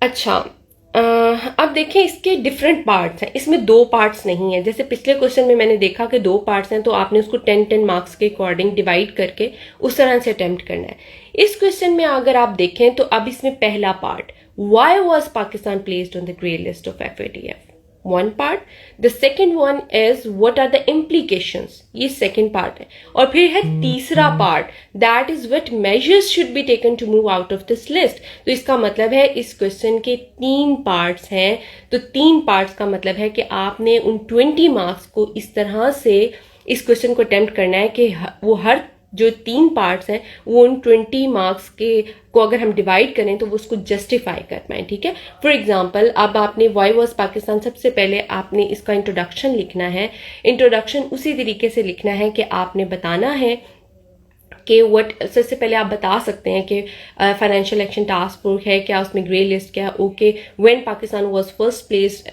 अच्छा अब देखें इसके डिफरेंट पार्ट्स हैं, इसमें 2 पार्ट्स नहीं है। जैसे पिछले क्वेश्चन में मैंने देखा कि 2 पार्ट्स हैं तो आपने उसको 10 मार्क्स के अकॉर्डिंग डिवाइड करके उस तरह से अटेम्प्ट करना है। इस क्वेश्चन में अगर आप देखें तो अब इसमें पहला part, why was Pakistan placed on the grey list of FATF, one part। the second one is what are the implications, ये second part है। और फिर है तीसरा part, that is what measures should be taken to move out of this list। तो इसका मतलब है इस क्वेश्चन के 3 parts हैं, तो 3 parts का मतलब है कि आपने उन 20 मार्क्स को इस तरह से इस क्वेश्चन को अटेम्प्ट करना है कि वो हर जो 3 पार्ट्स हैं वो उन 20 मार्क्स के को अगर हम डिवाइड करें तो वो उसको जस्टिफाई कर पाए। ठीक है, फॉर एग्जांपल अब आपने व्हाई वाज पाकिस्तान, सबसे पहले आपने इसका इंट्रोडक्शन लिखना है। इंट्रोडक्शन उसी तरीके से लिखना है कि आपने बताना है कि सबसे पहले आप बता सकते हैं कि फाइनेंशियल एक्शन टास्क फोर्स है क्या, उसमें ग्रे लिस्ट क्या, okay when Pakistan was first placed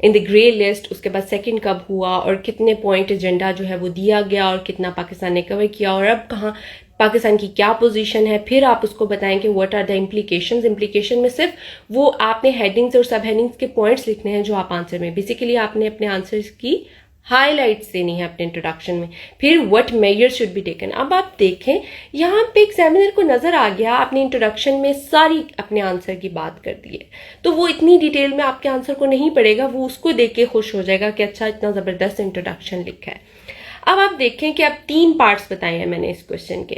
in the grey list, उसके बाद सेकंड कब हुआ और कितने पॉइंट एजेंडा जो है वो दिया गया और कितना पाकिस्तान ने कवर किया और अब कहाँ पाकिस्तान की क्या पोजीशन है। फिर आप उसको बताएं कि what are the implications. Implication में सिर्फ वो आपने हेडिंग्स और सब हेडिंग्स के पॉइंट्स लिखने हैं जो आप आंसर में, बेसिकली आपने अपने आंसर्स की हाईलाइट्स देनी है अपने इंट्रोडक्शन में। फिर what measures should be taken. अब आप देखें यहाँ पे एग्जामिनर को नजर आ गया आपने इंट्रोडक्शन में सारी अपने आंसर की बात कर दी है, तो वो इतनी डिटेल में आपके आंसर को नहीं पढ़ेगा, वो उसको देख के खुश हो जाएगा कि अच्छा इतना जबरदस्त इंट्रोडक्शन लिखा है। अब आप देखें कि अब 3 पार्ट्स बताए हैं मैंने इस क्वेश्चन के।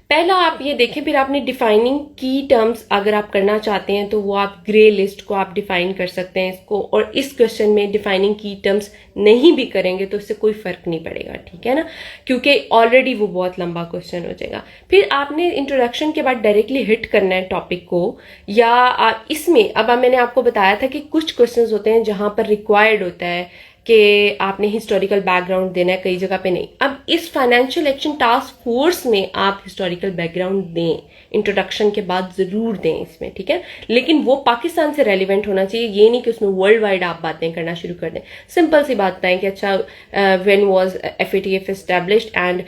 पहला आप ये देखें, फिर आपने डिफाइनिंग की टर्म्स अगर आप करना चाहते हैं तो वो आप ग्रे लिस्ट को आप डिफाइन कर सकते हैं इसको, और इस क्वेश्चन में डिफाइनिंग की टर्म्स नहीं भी करेंगे तो इससे कोई फर्क नहीं पड़ेगा, ठीक है ना, क्योंकि ऑलरेडी वो बहुत लंबा क्वेश्चन हो जाएगा। फिर आपने इंट्रोडक्शन के बाद डायरेक्टली हिट करना है टॉपिक को, या इसमें अब मैंने आपको बताया था कि कुछ क्वेश्चंस होते हैं जहां पर रिक्वायर्ड होता है कि आपने हिस्टोरिकल बैकग्राउंड देना है, कई जगह पे नहीं। अब इस फाइनेंशियल एक्शन टास्क फोर्स में आप हिस्टोरिकल बैकग्राउंड दें, इंट्रोडक्शन के बाद जरूर दें इसमें, ठीक है, लेकिन वो पाकिस्तान से रेलिवेंट होना चाहिए। ये नहीं कि उसमें वर्ल्ड वाइड आप बातें करना शुरू कर दें। सिंपल सी बात बताएं कि अच्छा when was FATF established and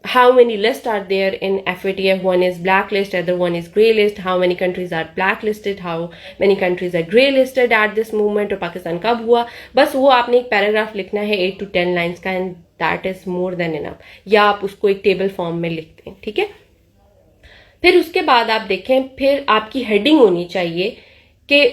how many lists are there in FATF? One is blacklist, other one is grey list. How many countries are blacklisted? How many countries are grey listed at this moment? और पाकिस्तान कब हुआ? बस वो आपने एक paragraph लिखना है 8 to 10 lines का, and that is more than enough, या आप उसको एक टेबल फॉर्म में लिख दें, ठीक है। फिर उसके बाद आप देखें, फिर आपकी हेडिंग होनी चाहिए कि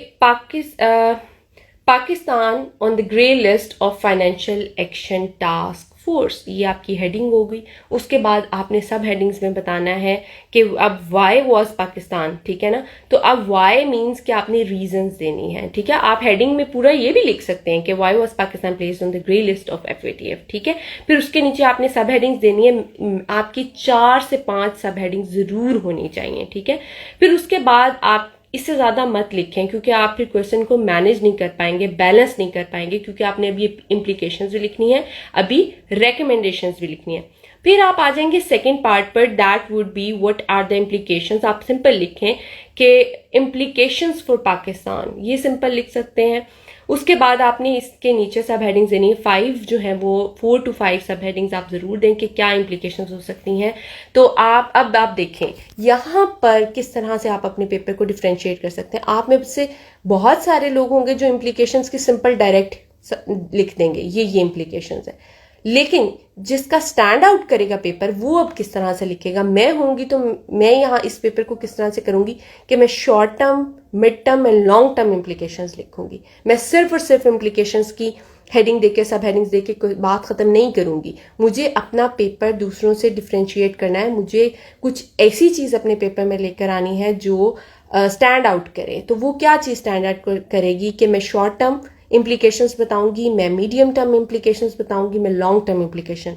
Pakistan on the grey list of financial action task force, ये आपकी हेडिंग होगी। उसके बाद आपने सब हेडिंग्स में बताना है कि अब वाई वॉज पाकिस्तान, ठीक है ना, तो अब वाई मीन्स कि आपने रीजंस देनी है, ठीक है। आप हेडिंग में पूरा ये भी लिख सकते हैं कि why was Pakistan placed on the grey list of FATF, ठीक है। फिर उसके नीचे आपने सब हेडिंग्स देनी है, आपकी 4 से 5 सब हेडिंग्स जरूर होनी चाहिए, ठीक है। फिर उसके बाद आप इससे ज्यादा मत लिखें, क्योंकि आप फिर क्वेश्चन को मैनेज नहीं कर पाएंगे, बैलेंस नहीं कर पाएंगे, क्योंकि आपने अभी इम्प्लीकेशंस भी लिखनी है, अभी रिकमेंडेशंस भी लिखनी है। फिर आप आ जाएंगे सेकंड पार्ट पर, that would be what are the implications. आप सिंपल लिखें कि इम्प्लीकेशंस फॉर पाकिस्तान, ये सिंपल लिख सकते हैं। उसके बाद आपने इसके नीचे सब हेडिंग्स देनी है, 5 जो है वो 4 to 5 सब हेडिंग्स आप जरूर दें कि क्या इम्प्लीकेशंस हो सकती हैं। तो अब आप देखें यहाँ पर किस तरह से आप अपने पेपर को डिफ्रेंशिएट कर सकते हैं। आप में से बहुत सारे लोग होंगे जो इम्प्लीकेशंस की सिंपल डायरेक्ट लिख देंगे, ये इम्प्लीकेशंस है, लेकिन जिसका स्टैंड आउट करेगा पेपर वो अब किस तरह से लिखेगा। मैं होंगी तो मैं यहाँ इस पेपर को किस तरह से करूंगी कि मैं short term, mid term and long term implications लिखूंगी। मैं सिर्फ और सिर्फ इम्प्लीकेशंस की हेडिंग देके, सब हेडिंग्स देके कोई बात खत्म नहीं करूंगी। मुझे अपना पेपर दूसरों से डिफ्रेंशिएट करना है, मुझे कुछ ऐसी चीज अपने पेपर में लेकर आनी है जो स्टैंड आउट करे। तो वो क्या चीज स्टैंड आउट करेगी कि मैं शॉर्ट टर्म इम्प्लीकेशंस बताऊंगी, मैं मीडियम टर्म इम्प्लीकेशंस बताऊंगी, मैं लॉन्ग टर्म इम्प्लीकेशन,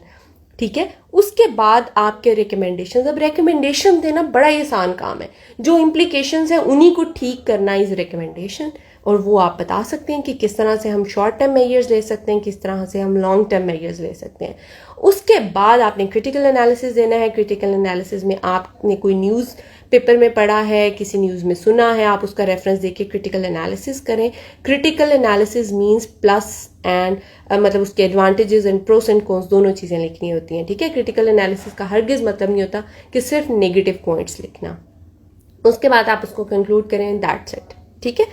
ठीक है। उसके बाद आपके रिकमेंडेशंस। अब रिकमेंडेशन देना बड़ा ही आसान काम है, जो इम्प्लीकेशंस है उन्हीं को ठीक करना इज रिकमेंडेशन, और वो आप बता सकते हैं कि किस तरह से हम शॉर्ट टर्म मेजर्स ले सकते हैं, किस तरह से हम लॉन्ग टर्म मेजर्स ले सकते हैं। उसके बाद आपने क्रिटिकल एनालिसिस देना है। क्रिटिकल एनालिसिस में आपने कोई न्यूज़ पेपर में पढ़ा है, किसी न्यूज़ में सुना है, आप उसका रेफरेंस देके क्रिटिकल एनालिसिस करें। Critical analysis means plus and मतलब उसके advantages and pros and cons दोनों चीज़ें लिखनी होती हैं, ठीक है। क्रिटिकल एनालिसिस का हरगिज मतलब नहीं होता कि सिर्फ नेगेटिव पॉइंट्स लिखना। उसके बाद आप उसको कंक्लूड करें, दैट्स इट, ठीक है।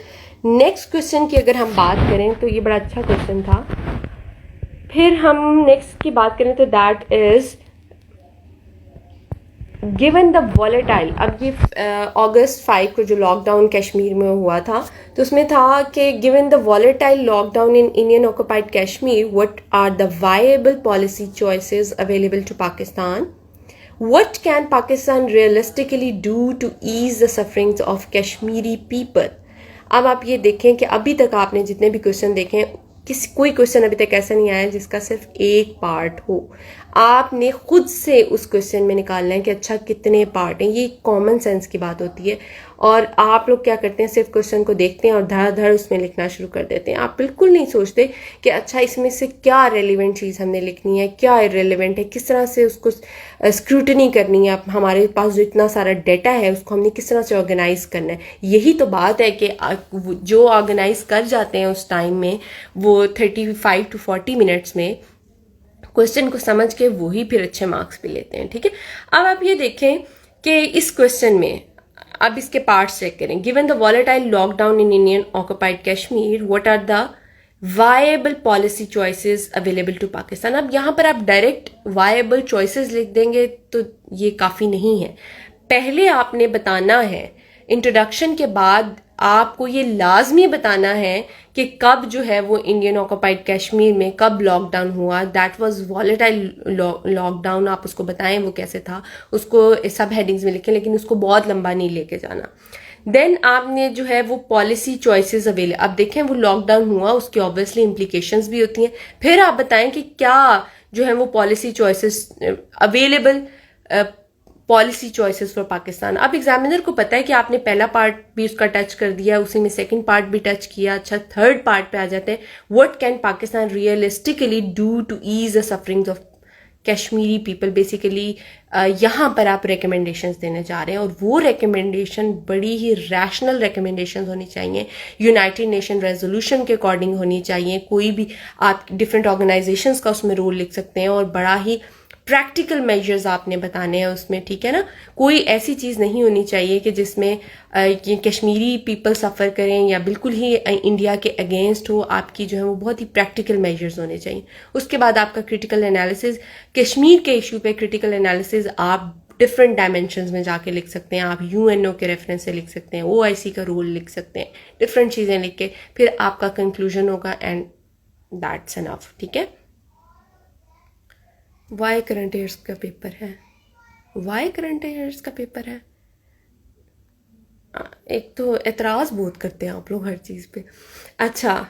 नेक्स्ट क्वेश्चन की अगर हम बात करें तो ये बड़ा अच्छा क्वेश्चन था। फिर हम नेक्स्ट की बात करें तो that is given the volatile. अब ये अगस्त 5 को जो लॉकडाउन कश्मीर में हुआ था तो उसमें था कि given the volatile lockdown in Indian occupied Kashmir, what are the viable policy choices available to Pakistan? What can Pakistan realistically do to ease the sufferings of Kashmiri people? अब आप ये देखें कि अभी तक आपने जितने भी क्वेश्चन देखे, कोई क्वेश्चन अभी तक ऐसा नहीं आया जिसका सिर्फ एक पार्ट हो। आपने खुद से उस क्वेश्चन में निकालना है कि अच्छा कितने पार्ट हैं। ये कॉमन सेंस की बात होती है और आप लोग क्या करते हैं, सिर्फ क्वेश्चन को देखते हैं और धड़ाधड़ उसमें लिखना शुरू कर देते हैं। आप बिल्कुल नहीं सोचते कि अच्छा इसमें से क्या रेलिवेंट चीज़ हमने लिखनी है, क्या इरेलीवेंट है, किस तरह से उसको स्क्रूटनी करनी है। हमारे पास जो इतना सारा डेटा है उसको हमने किस तरह से ऑर्गेनाइज करना है। यही तो बात है कि जो ऑर्गेनाइज कर जाते हैं उस टाइम में, वो 35 to 40 मिनट्स में क्वेश्चन को समझ के वो ही फिर अच्छे मार्क्स भी लेते हैं। ठीक है, अब आप ये देखें कि इस क्वेश्चन में अब इसके पार्ट्स चेक करें। Given the volatile lockdown in Indian occupied Kashmir, what are the viable policy choices available to Pakistan. अब यहाँ पर आप डायरेक्ट वायबल चॉइसेस लिख देंगे तो ये काफ़ी नहीं है। पहले आपने बताना है, इंट्रोडक्शन के बाद आपको ये लाजमी बताना है कि कब जो है वो इंडियन ऑक्युपाइड कश्मीर में कब लॉकडाउन हुआ। दैट वाज वॉलेटाइल लॉकडाउन, आप उसको बताएं वो कैसे था, उसको सब हेडिंग्स में लिखें, लेकिन उसको बहुत लंबा नहीं लेके जाना। देन आपने जो है वो पॉलिसी चॉइसेस अवेलेबल, अब देखें वो लॉकडाउन हुआ, उसकी ऑब्वियसली इम्प्लीकेशंस भी होती हैं। फिर आप बताएं कि क्या जो है वो policy choices available policy choices for Pakistan. अब एग्जामिनर को पता है कि आपने पहला पार्ट भी उसका टच कर दिया, उसी में सेकंड पार्ट भी टच किया। अच्छा, थर्ड पार्ट पे आ जाते हैं, what can Pakistan realistically do to ease the sufferings of Kashmiri people. Basically यहाँ पर आप रिकमेंडेशंस देने जा रहे हैं, और वो रिकमेंडेशन बड़ी ही रैशनल रिकमेंडेशंस होनी चाहिए, यूनाइटेड नेशन रेजोल्यूशन के अकॉर्डिंग होनी चाहिए। कोई भी आप डिफरेंट ऑर्गेनाइजेशंस का उसमें रोल लिख सकते हैं, और बड़ा ही प्रैक्टिकल मेजर्स आपने बताने हैं उसमें। ठीक है ना, कोई ऐसी चीज़ नहीं होनी चाहिए कि जिसमें ये कश्मीरी पीपल सफ़र करें या बिल्कुल ही इंडिया के अगेंस्ट हो। आपकी जो है वो बहुत ही प्रैक्टिकल मेजर्स होने चाहिए। उसके बाद आपका क्रिटिकल एनालिसिस, कश्मीर के इशू पे क्रिटिकल एनालिसिस आप डिफरेंट डायमेंशंस में जाके लिख सकते हैं। आप यूएनओ के रेफरेंस से लिख सकते हैं, ओआईसी का रोल लिख सकते हैं, डिफरेंट चीज़ें लिख के फिर आपका कंक्लूजन होगा, एंड दैट्स एनफ। ठीक है, वाई करंट अफेयर्स का पेपर है, वाई करंट अफेयर्स का पेपर है। एक तो एतराज़ बहुत करते हैं आप लोग हर चीज़ पे। अच्छा,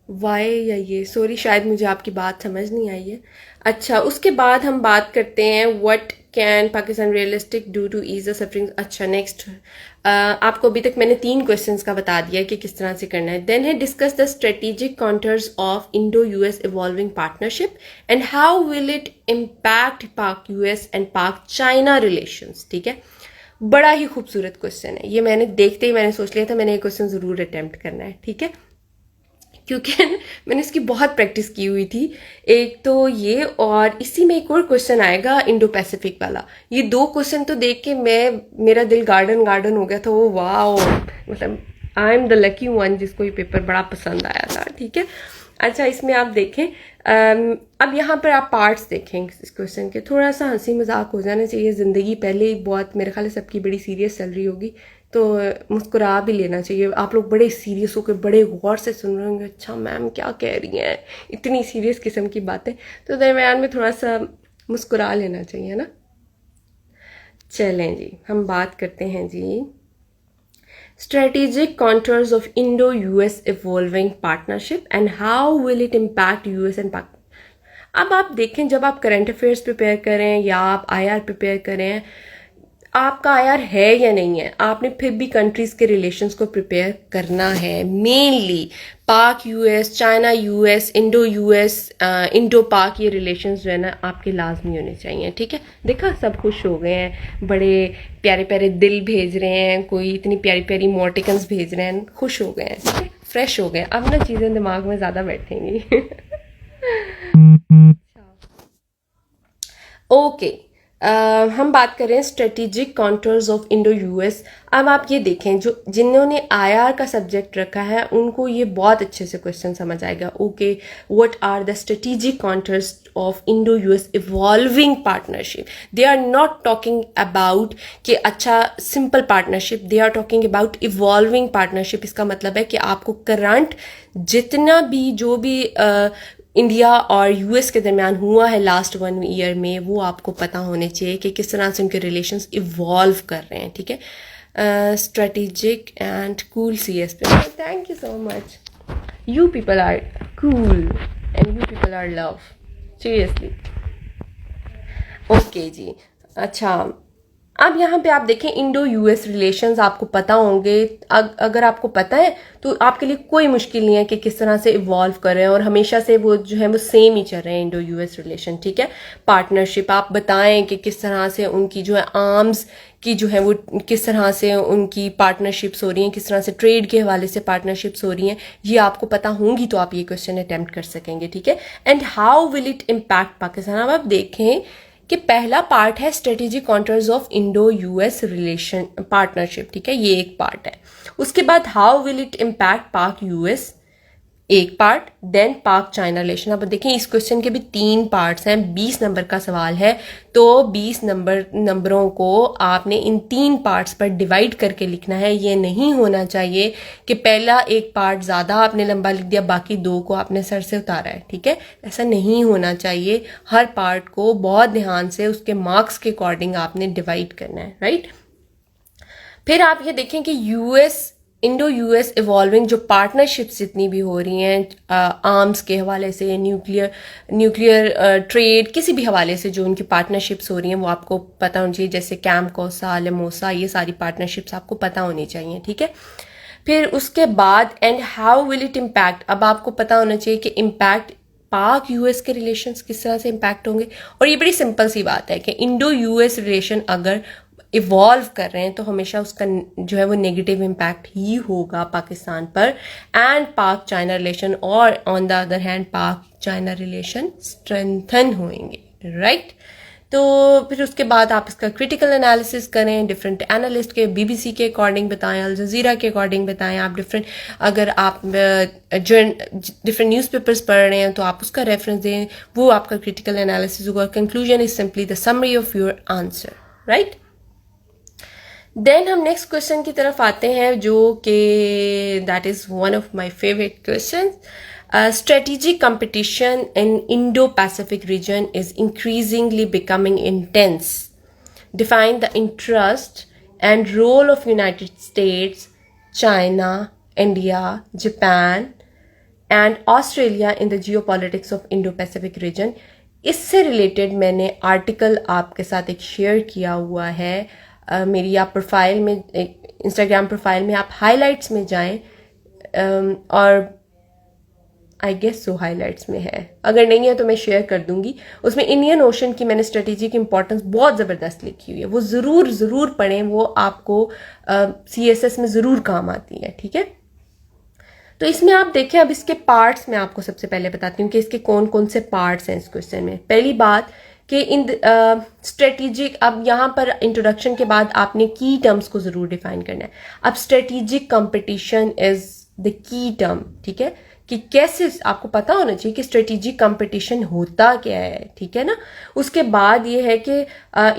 वाई या ये, सॉरी शायद मुझे आपकी बात समझ नहीं आई है। अच्छा, उसके बाद हम बात करते हैं what can Pakistan realistic do to ease the suffering. अच्छा, नेक्स्ट आपको अभी तक मैंने 3 क्वेश्चंस का बता दिया कि किस तरह से करना है। देन है discuss the strategic contours of Indo US evolving partnership and how will it impact Pak US and Pak China relations. ठीक है, बड़ा ही खूबसूरत क्वेश्चन है ये। मैंने देखते ही मैंने सोच लिया था मैंने ये क्वेश्चन ज़रूर अटेम्प्ट करना है। ठीक है, क्योंकि मैंने इसकी बहुत प्रैक्टिस की हुई थी। एक तो ये, और इसी में एक और क्वेश्चन आएगा इंडो पैसिफिक वाला। ये 2 क्वेश्चन तो देख के मेरा दिल गार्डन गार्डन हो गया था। वो वाओ, मतलब I am the lucky one जिसको ये पेपर बड़ा पसंद आया था। ठीक है, अच्छा इसमें आप देखें, अब यहाँ पर आप पार्ट्स देखें इस क्वेश्चन के। थोड़ा सा हंसी मजाक हो जाना चाहिए, ज़िंदगी पहले ही बहुत मेरे ख्याल से सबकी बड़ी सीरियस चल रही होगी, तो मुस्कुरा भी लेना चाहिए। आप लोग बड़े सीरियस होकर बड़े गौर से सुन रहे होंगे, अच्छा मैम क्या कह रही हैं, इतनी सीरियस किस्म की बातें, तो दरम्यान में थोड़ा सा मुस्कुरा लेना चाहिए ना। चलें जी, हम बात करते हैं जी strategic contours of Indo-US evolving partnership and how will it impact US and Pakistan। अब आप देखें, जब आप करंट अफेयर्स प्रिपेयर करें या आप आईआर प्रिपेयर करें, आपका आईआर है या नहीं है, आपने फिर भी कंट्रीज़ के रिलेशंस को प्रिपेयर करना है। मेनली पाक US, China US, Indo US, Indo पाक, ये रिलेशंस जो है ना आपके लाजमी होने चाहिए। ठीक है, देखा सब खुश हो गए हैं, बड़े प्यारे प्यारे दिल भेज रहे हैं, कोई इतनी प्यारी प्यारी मोटिकन्स भेज रहे हैं, खुश हो गए हैं, ठीक है, फ्रेश हो गए। अब ना चीज़ें दिमाग में ज़्यादा बैठेंगी। ओके, हम बात करें strategic contours of Indo US. अब आप ये देखें, जो जिन्होंने आईआर का सब्जेक्ट रखा है उनको ये बहुत अच्छे से क्वेश्चन समझ आएगा। Okay, what are the strategic contours of Indo US evolving partnership. They are not talking about कि अच्छा simple partnership, they are talking about evolving partnership. इसका मतलब है कि आपको करंट जितना भी जो भी इंडिया और यूएस के दरमियान हुआ है लास्ट 1 ईयर में, वो आपको पता होने चाहिए कि किस तरह से उनके रिलेशंस इवॉल्व कर रहे हैं। ठीक है, स्ट्रेटेजिक एंड कूल CS पे, thank you so much. You people are cool and you people are love, seriously. Okay जी, अच्छा अब यहाँ पे आप देखें इंडो यूएस रिलेशंस आपको पता होंगे। अगर आपको पता है तो आपके लिए कोई मुश्किल नहीं है कि किस तरह से इवॉल्व कर रहे हैं, और हमेशा से वो जो है वो सेम ही चल रहे हैं इंडो यूएस रिलेशन, ठीक है। पार्टनरशिप आप बताएं कि किस तरह से उनकी जो है आर्म्स की जो है वो किस तरह से उनकी पार्टनरशिप्स हो रही हैं, किस तरह से ट्रेड के हवाले से पार्टनरशिप्स हो रही हैं, ये आपको पता होंगी तो आप ये क्वेश्चन अटेम्प्ट कर सकेंगे, ठीक है। And how will it impact Pakistan. अब आप देखें कि पहला पार्ट है strategic contours of Indo US relation partnership, ठीक है, ये एक पार्ट है। उसके बाद how will it impact Pak US, एक पार्ट, देन पाक चाइना रिलेशन। अब देखें इस क्वेश्चन के भी 3 पार्ट्स हैं, 20 नंबर का सवाल है, तो 20 नंबरों को आपने इन 3 पार्ट्स पर डिवाइड करके लिखना है। ये नहीं होना चाहिए कि पहला एक पार्ट ज़्यादा आपने लंबा लिख दिया, बाकी 2 को आपने सर से उतारा है, ठीक है। ऐसा नहीं होना चाहिए। हर पार्ट को बहुत ध्यान से उसके मार्क्स के अकॉर्डिंग आपने डिवाइड करना है, राइट। फिर आप ये देखें कि यूएस इंडो यूएस इवॉल्विंग जो पार्टनरशिप्स जितनी भी हो रही हैं आर्म्स के हवाले से, न्यूक्लियर ट्रेड, किसी भी हवाले से जो उनकी पार्टनरशिप्स हो रही हैं वो आपको पता होनी चाहिए, जैसे कैमकोसा, लेमोसा, ये सारी पार्टनरशिप्स आपको पता होनी चाहिए, ठीक है। फिर उसके बाद and how will it impact, अब आपको पता होना चाहिए कि इम्पैक्ट पाक यूएस के रिलेशंस किस तरह से इम्पैक्ट होंगे। और ये बड़ी सिंपल सी बात है कि इंडो यूएस रिलेशन अगर इवॉल्व कर रहे हैं तो हमेशा उसका जो है वो नेगेटिव इम्पैक्ट ही होगा पाकिस्तान पर, एंड पाक चाइना रिलेशन, और ऑन द अदर हैंड पाक चाइना रिलेशन स्ट्रेंथन होंगे, राइट। तो फिर उसके बाद आप इसका क्रिटिकल एनालिसिस करें, डिफरेंट एनालिस्ट के, बीबीसी के अकॉर्डिंग बताएं, अल जजीरा के अकॉर्डिंग बताएं, आप डिफरेंट, अगर आप डिफरेंट न्यूज़पेपर्स पढ़ रहे हैं तो आप उसका रेफरेंस दें, वो आपका क्रिटिकल एनालिसिस होगा। Conclusion is simply the summary of your answer, right. Then हम नेक्स्ट क्वेश्चन की तरफ आते हैं, जो कि that is one of my favourite question. Strategic competition in Indo-Pacific region is increasingly becoming intense. Define the interest and role of United States, China, India, Japan and Australia in the geopolitics of Indo-Pacific region. इससे related मैंने article आपके साथ एक share किया हुआ है। मेरी आप प्रोफाइल में, इंस्टाग्राम प्रोफाइल में आप हाइलाइट्स में जाएं, और आई गेस सो हाइलाइट्स में है, अगर नहीं है तो मैं शेयर कर दूंगी। उसमें इंडियन ओशन की मैंने स्ट्रेटेजी की इंपॉर्टेंस बहुत ज़बरदस्त लिखी हुई है, वो ज़रूर पढ़ें, वो आपको CSS में ज़रूर काम आती है, ठीक है। तो इसमें आप देखें, अब इसके पार्ट्स में आपको सबसे पहले बताती हूँ कि इसके कौन कौन से पार्ट्स हैं इस क्वेश्चन में। पहली बात कि इन स्ट्रेटेजिक, अब यहाँ पर इंट्रोडक्शन के बाद आपने की टर्म्स को ज़रूर डिफाइन करना है। अब strategic competition is the key term, ठीक है, कि कैसे आपको पता होना चाहिए कि स्ट्रेटेजिक कंपटीशन होता क्या है, ठीक है ना। उसके बाद ये है कि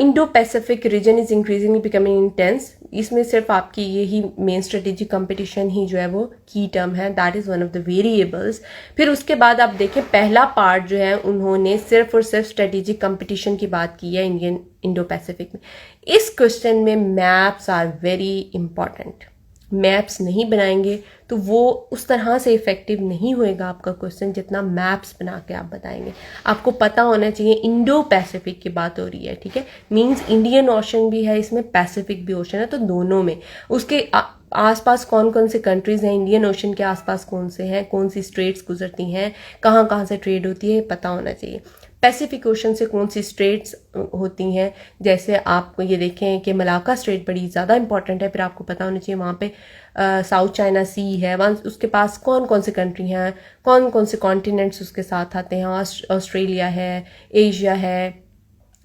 Indo Pacific region is increasingly becoming intense, इसमें सिर्फ आपकी यही मेन स्ट्रेटेजिक कंपटीशन ही जो है वो की टर्म है, that is one of the variables. फिर उसके बाद आप देखें पहला पार्ट जो है उन्होंने सिर्फ और सिर्फ स्ट्रेटेजिक कंपटीशन की बात की है इंडो पैसिफिक में। इस क्वेश्चन में maps are very important. Maps नहीं बनाएंगे तो वो उस तरह से इफेक्टिव नहीं होएगा आपका क्वेश्चन जितना मैप्स बना के आप बताएंगे। आपको पता होना चाहिए इंडो पैसिफिक की बात हो रही है, ठीक है, मींस इंडियन ओशन भी है इसमें, पैसिफिक भी ओशन है, तो दोनों में उसके आसपास कौन कौन से कंट्रीज हैं, इंडियन ओशन के आसपास कौन से हैं, कौन सी स्ट्रेट्स गुजरती हैं, कहाँ कहाँ से ट्रेड होती है, पता होना चाहिए। पैसिफिक ओशन से कौन सी स्ट्रेट्स होती हैं, जैसे आप ये देखें कि मलाका स्ट्रेट बड़ी ज़्यादा इंपॉर्टेंट है, फिर आपको पता होना चाहिए वहाँ पे साउथ चाइना सी है, वहाँ उसके पास कौन कौन से कंट्री हैं, कौन कौन से कॉन्टिनेंट्स उसके साथ आते हैं, ऑस्ट्रेलिया है, एशिया है,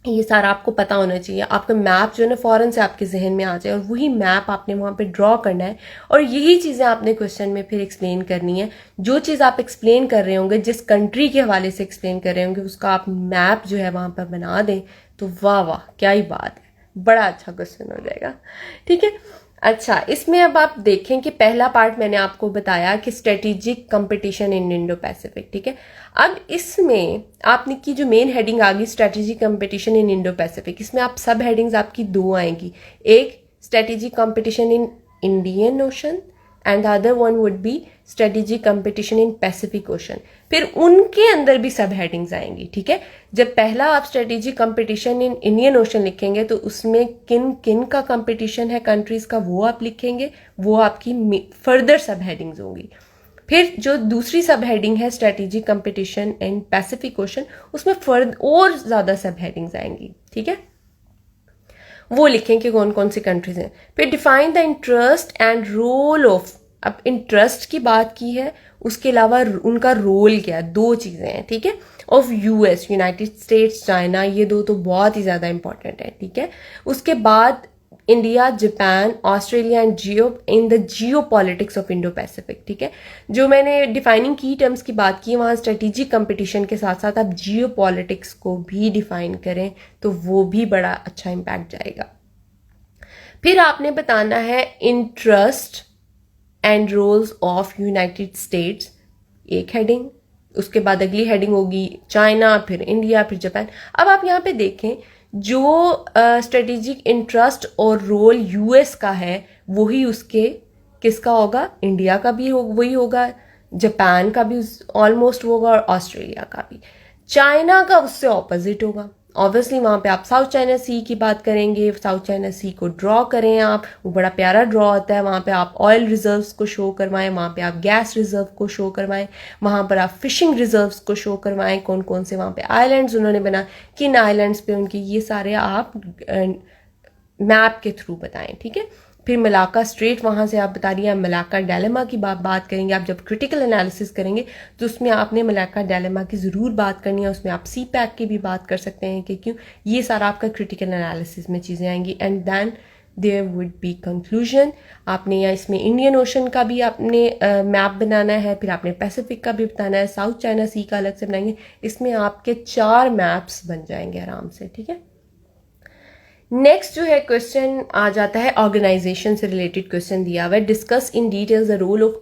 ये सारा आपको पता होना चाहिए। आपका मैप जो है ना फ़ौरन से आपके जहन में आ जाए और वही मैप आपने वहाँ पे ड्रॉ करना है, और यही चीज़ें आपने क्वेश्चन में फिर एक्सप्लेन करनी है। जो चीज़ आप एक्सप्लेन कर रहे होंगे, जिस कंट्री के हवाले से एक्सप्लेन कर रहे होंगे, उसका आप मैप जो है वहाँ पर बना दें तो वाह वाह क्या ही बात है, बड़ा अच्छा क्वेश्चन हो जाएगा, ठीक है। अच्छा, इसमें अब आप देखें कि पहला पार्ट मैंने आपको बताया कि strategic competition in Indo Pacific, ठीक है। अब इसमें आपने की जो मेन हेडिंग आ गई strategic competition in Indo Pacific, इसमें आप सब हेडिंग्स आपकी 2 आएंगी, एक strategic competition in Indian ocean, and the other one would be strategic competition in Pacific ocean. फिर उनके अंदर भी सब हेडिंग्स आएंगी, ठीक है। जब पहला आप strategic competition in Indian ocean लिखेंगे तो उसमें किन किन का कंपटीशन है कंट्रीज का वो आप लिखेंगे, वो आपकी फर्दर सब हेडिंग्स होंगी। फिर जो दूसरी सब हेडिंग है strategic competition in Pacific ocean, उसमें फर्द और ज्यादा सब हेडिंग्स आएंगी, ठीक है। वो लिखें कि कौन कौन सी कंट्रीज हैं। फिर define the interest and role of, अब इंटरेस्ट की बात की है, उसके अलावा उनका रोल क्या है, दो चीजें हैं, ठीक है। Of US, United states, China, ये दो तो बहुत ही ज्यादा इंपॉर्टेंट है, ठीक है। उसके बाद India, Japan, Australia and in the Jio politics of Indo Pacific, ठीक है। जो मैंने डिफाइनिंग की टर्म्स की बात की, वहां स्ट्रेटेजिक कंपटीशन के साथ साथ आप जियो पॉलिटिक्स को भी डिफाइन करें तो वो भी बड़ा अच्छा इम्पैक्ट जाएगा। फिर आपने बताना है interest and roles of United States, एक हेडिंग। उसके बाद अगली हेडिंग होगी चाइना, फिर इंडिया, फिर जापान। अब आप यहाँ पे देखें जो स्ट्रेटेजिक इंटरेस्ट और रोल यूएस का है वही उसके किसका होगा, इंडिया का भी वही होगा, जापान का भी ऑलमोस्ट होगा और ऑस्ट्रेलिया का भी। चाइना का उससे ऑपोजिट होगा। ऑब्वियसली वहां पे आप साउथ चाइना सी की बात करेंगे, साउथ चाइना सी को ड्रॉ करें आप, वो बड़ा प्यारा ड्रॉ होता है। वहां पे आप ऑयल रिजर्व्स को शो करवाएं, वहां पे आप गैस रिजर्व को शो करवाएं, वहां पर आप फिशिंग रिजर्व्स को शो करवाएं, कौन कौन से वहां पे आइलैंड्स उन्होंने बना, किन आइलैंड्स पे उनकी, ये सारे आप मैप के थ्रू बताएं, ठीक है। फिर मलाक्का स्ट्रेट वहां से आप बता रही है, मलाक्का डायलेमा की बात करेंगे। आप जब क्रिटिकल एनालिसिस करेंगे तो उसमें आपने मलाक्का डायलेमा की जरूर बात करनी है, उसमें आप सी पैक की भी बात कर सकते हैं कि क्यों, ये सारा आपका क्रिटिकल एनालिसिस में चीजें आएंगी। And then there would be conclusion. आपने या इसमें इंडियन ओशन का भी आपने मैप बनाना है, फिर आपने पैसिफिक का भी बताना है, साउथ चाइना सी का अलग से बनाएंगे। इसमें आपके 4 मैप्स बन जाएंगे आराम से, ठीक है। नेक्स्ट जो है क्वेश्चन आ जाता है ऑर्गेनाइजेशन से रिलेटेड क्वेश्चन दिया हुआ है। Discuss in detail the role of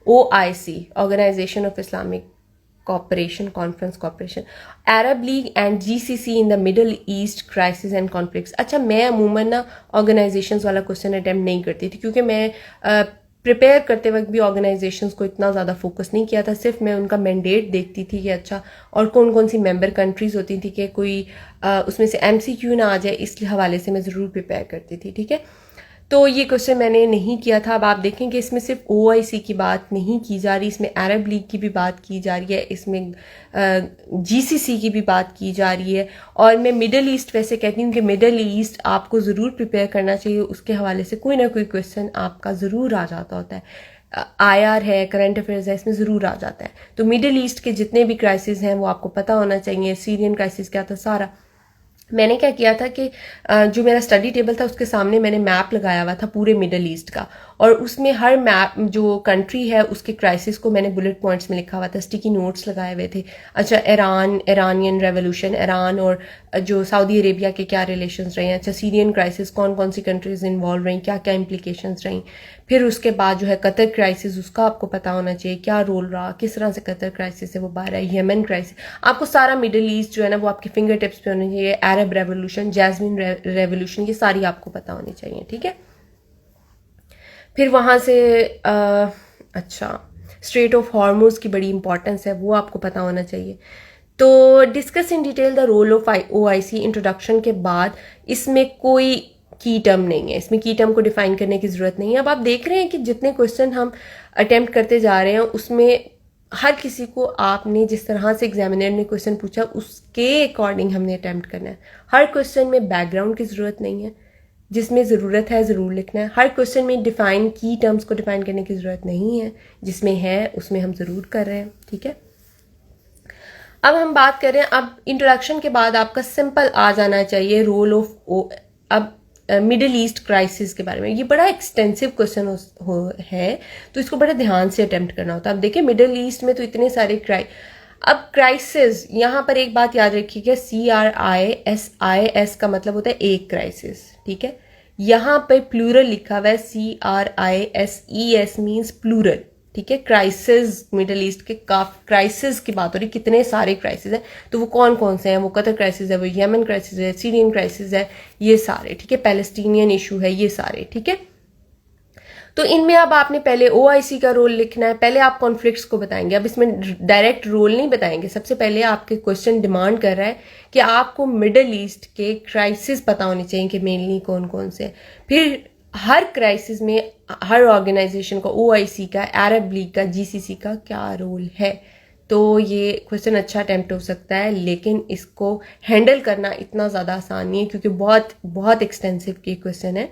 OIC, Organisation of Islamic Cooperation, conference cooperation, Arab League and GCC in the Middle East crisis and conflicts. अच्छा, मैं अमूमन ना ऑर्गेनाइजेशंस वाला क्वेश्चन अटेम्प्ट नहीं करती थी क्योंकि मैं प्रिपेयर करते वक्त भी ऑर्गेनाइजेशंस को इतना ज़्यादा फोकस नहीं किया था। सिर्फ मैं उनका मैंडेट देखती थी कि अच्छा और कौन कौन सी मेंबर कंट्रीज होती थी कि कोई उसमें से MCQ ना आ जाए, इस हवाले से मैं ज़रूर प्रिपेयर करती थी, ठीक है। तो ये क्वेश्चन मैंने नहीं किया था। अब आप देखें कि इसमें सिर्फ OIC की बात नहीं की जा रही, इसमें अरब लीग की भी बात की जा रही है, इसमें GCC की भी बात की जा रही है। और मैं मिडल ईस्ट वैसे कहती हूँ कि मिडल ईस्ट आपको ज़रूर प्रिपेयर करना चाहिए, उसके हवाले से कोई ना कोई क्वेश्चन आपका ज़रूर आ जाता होता है। IR है, करंट अफेयर्स है, इसमें ज़रूर आ जाता है। तो मिडल ईस्ट के जितने भी क्राइसिस हैं वो आपको पता होना चाहिए। सीरियन क्राइसिस क्या था सारा। मैंने क्या किया था कि जो मेरा स्टडी टेबल था उसके सामने मैंने मैप लगाया हुआ था पूरे मिडल ईस्ट का, और उसमें हर मैप जो कंट्री है उसके क्राइसिस को मैंने बुलेट पॉइंट्स में लिखा हुआ था, स्टिकी नोट्स लगाए हुए थे। अच्छा, ईरानियन रेवोल्यूशन, ईरान और जो सऊदी अरेबिया के क्या रिलेशंस रहे हैं। अच्छा, सीरियन क्राइसिस, कौन कौन सी कंट्रीज इन्वॉल्व रही, क्या क्या इम्प्लीकेशंस रही। फिर उसके बाद जो है कतर क्राइसिस, उसका आपको पता होना चाहिए क्या रोल रहा, किस तरह से कतर क्राइसिस से वो बाहर है। यमन क्राइसिस, आपको सारा मिडल ईस्ट जो है ना वो आपके फिंगर टिप्स पे होना चाहिए। अरब रेवोल्यूशन, जैस्मिन रेवोल्यूशन, ये सारी आपको पता होनी चाहिए, ठीक है। फिर वहां से अच्छा, स्ट्रेट ऑफ हॉर्मुज की बड़ी इंपॉर्टेंस है, वो आपको पता होना चाहिए। तो discuss in detail the role of OIC introduction के बाद इसमें कोई की टर्म नहीं है, इसमें की टर्म को डिफाइन करने की जरूरत नहीं है। अब आप देख रहे हैं कि जितने क्वेश्चन हम अटेम्प्ट करते जा रहे हैं उसमें हर किसी को आपने जिस तरह से एग्जामिनर ने क्वेश्चन पूछा उसके अकॉर्डिंग हमने अटेम्प्ट करना है। हर क्वेश्चन में बैकग्राउंड की जरूरत नहीं है, जिसमें ज़रूरत है ज़रूर लिखना है। हर क्वेश्चन में डिफाइन की टर्म्स को डिफाइन करने की ज़रूरत नहीं है, जिसमें है उसमें हम ज़रूर कर रहे हैं, ठीक है। अब हम बात करें, अब इंट्रोडक्शन के बाद आपका सिंपल आ जाना चाहिए रोल ऑफ अब मिडिल ईस्ट क्राइसिस के बारे में। ये बड़ा एक्सटेंसिव क्वेश्चन है तो इसको बड़े ध्यान से अटेम्प्ट करना होता है। अब देखिए मिडिल ईस्ट में तो इतने सारे अब क्राइसिस, यहाँ पर एक बात याद रखिएगा, CRISIS का मतलब होता है एक क्राइसिस, ठीक है। यहाँ पे प्लूरल लिखा हुआ है, CRISES मीन्स प्लूरल, ठीक है। क्राइसिस, मिडिल ईस्ट के क्राइसिस की बात हो रही, कितने सारे क्राइसिस हैं, तो वो कौन कौन से हैं, वो कतर क्राइसिस है, वो यमन क्राइसिस है, सीरियन क्राइसिस है, ये सारे, ठीक है। पैलेस्टीनियन इशू है, ये सारे, ठीक है। तो इनमें अब आपने पहले OIC का रोल लिखना है, पहले आप कॉन्फ्लिक्ट्स को बताएंगे। अब इसमें डायरेक्ट रोल नहीं बताएंगे, सबसे पहले आपके क्वेश्चन डिमांड कर रहा है कि आपको मिडल ईस्ट के क्राइसिस पता होने चाहिए कि मेनली कौन कौन से। फिर हर क्राइसिस में हर ऑर्गेनाइजेशन का, OIC का, अरब लीग का, GCC का क्या रोल है। तो ये क्वेश्चन अच्छा अटेम्प्ट हो सकता है, लेकिन इसको हैंडल करना इतना ज़्यादा आसान नहीं है क्योंकि बहुत बहुत एक्सटेंसिव की क्वेश्चन है।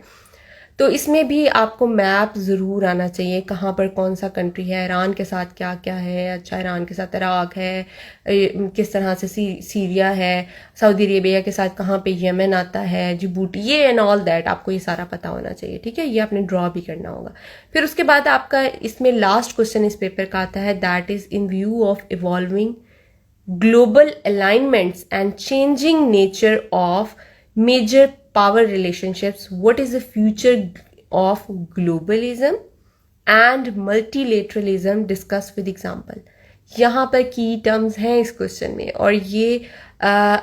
तो इसमें भी आपको मैप ज़रूर आना चाहिए, कहाँ पर कौन सा कंट्री है, ईरान के साथ क्या क्या है। अच्छा, ईरान के साथ इराक है, किस तरह से सीरिया है, सऊदी अरेबिया के साथ कहाँ पे यमन आता है, जिबूटी, ये एंड ऑल दैट आपको ये सारा पता होना चाहिए। ठीक है, ये आपने ड्रॉ भी करना होगा। फिर उसके बाद आपका इसमें लास्ट क्वेश्चन इस पेपर का आता है, that is in view of evolving global alignments and changing nature of major power relationships, what is the future of globalism and multilateralism, discuss with example। यहाँ पर की टर्म्स हैं इस क्वेश्चन में, और ये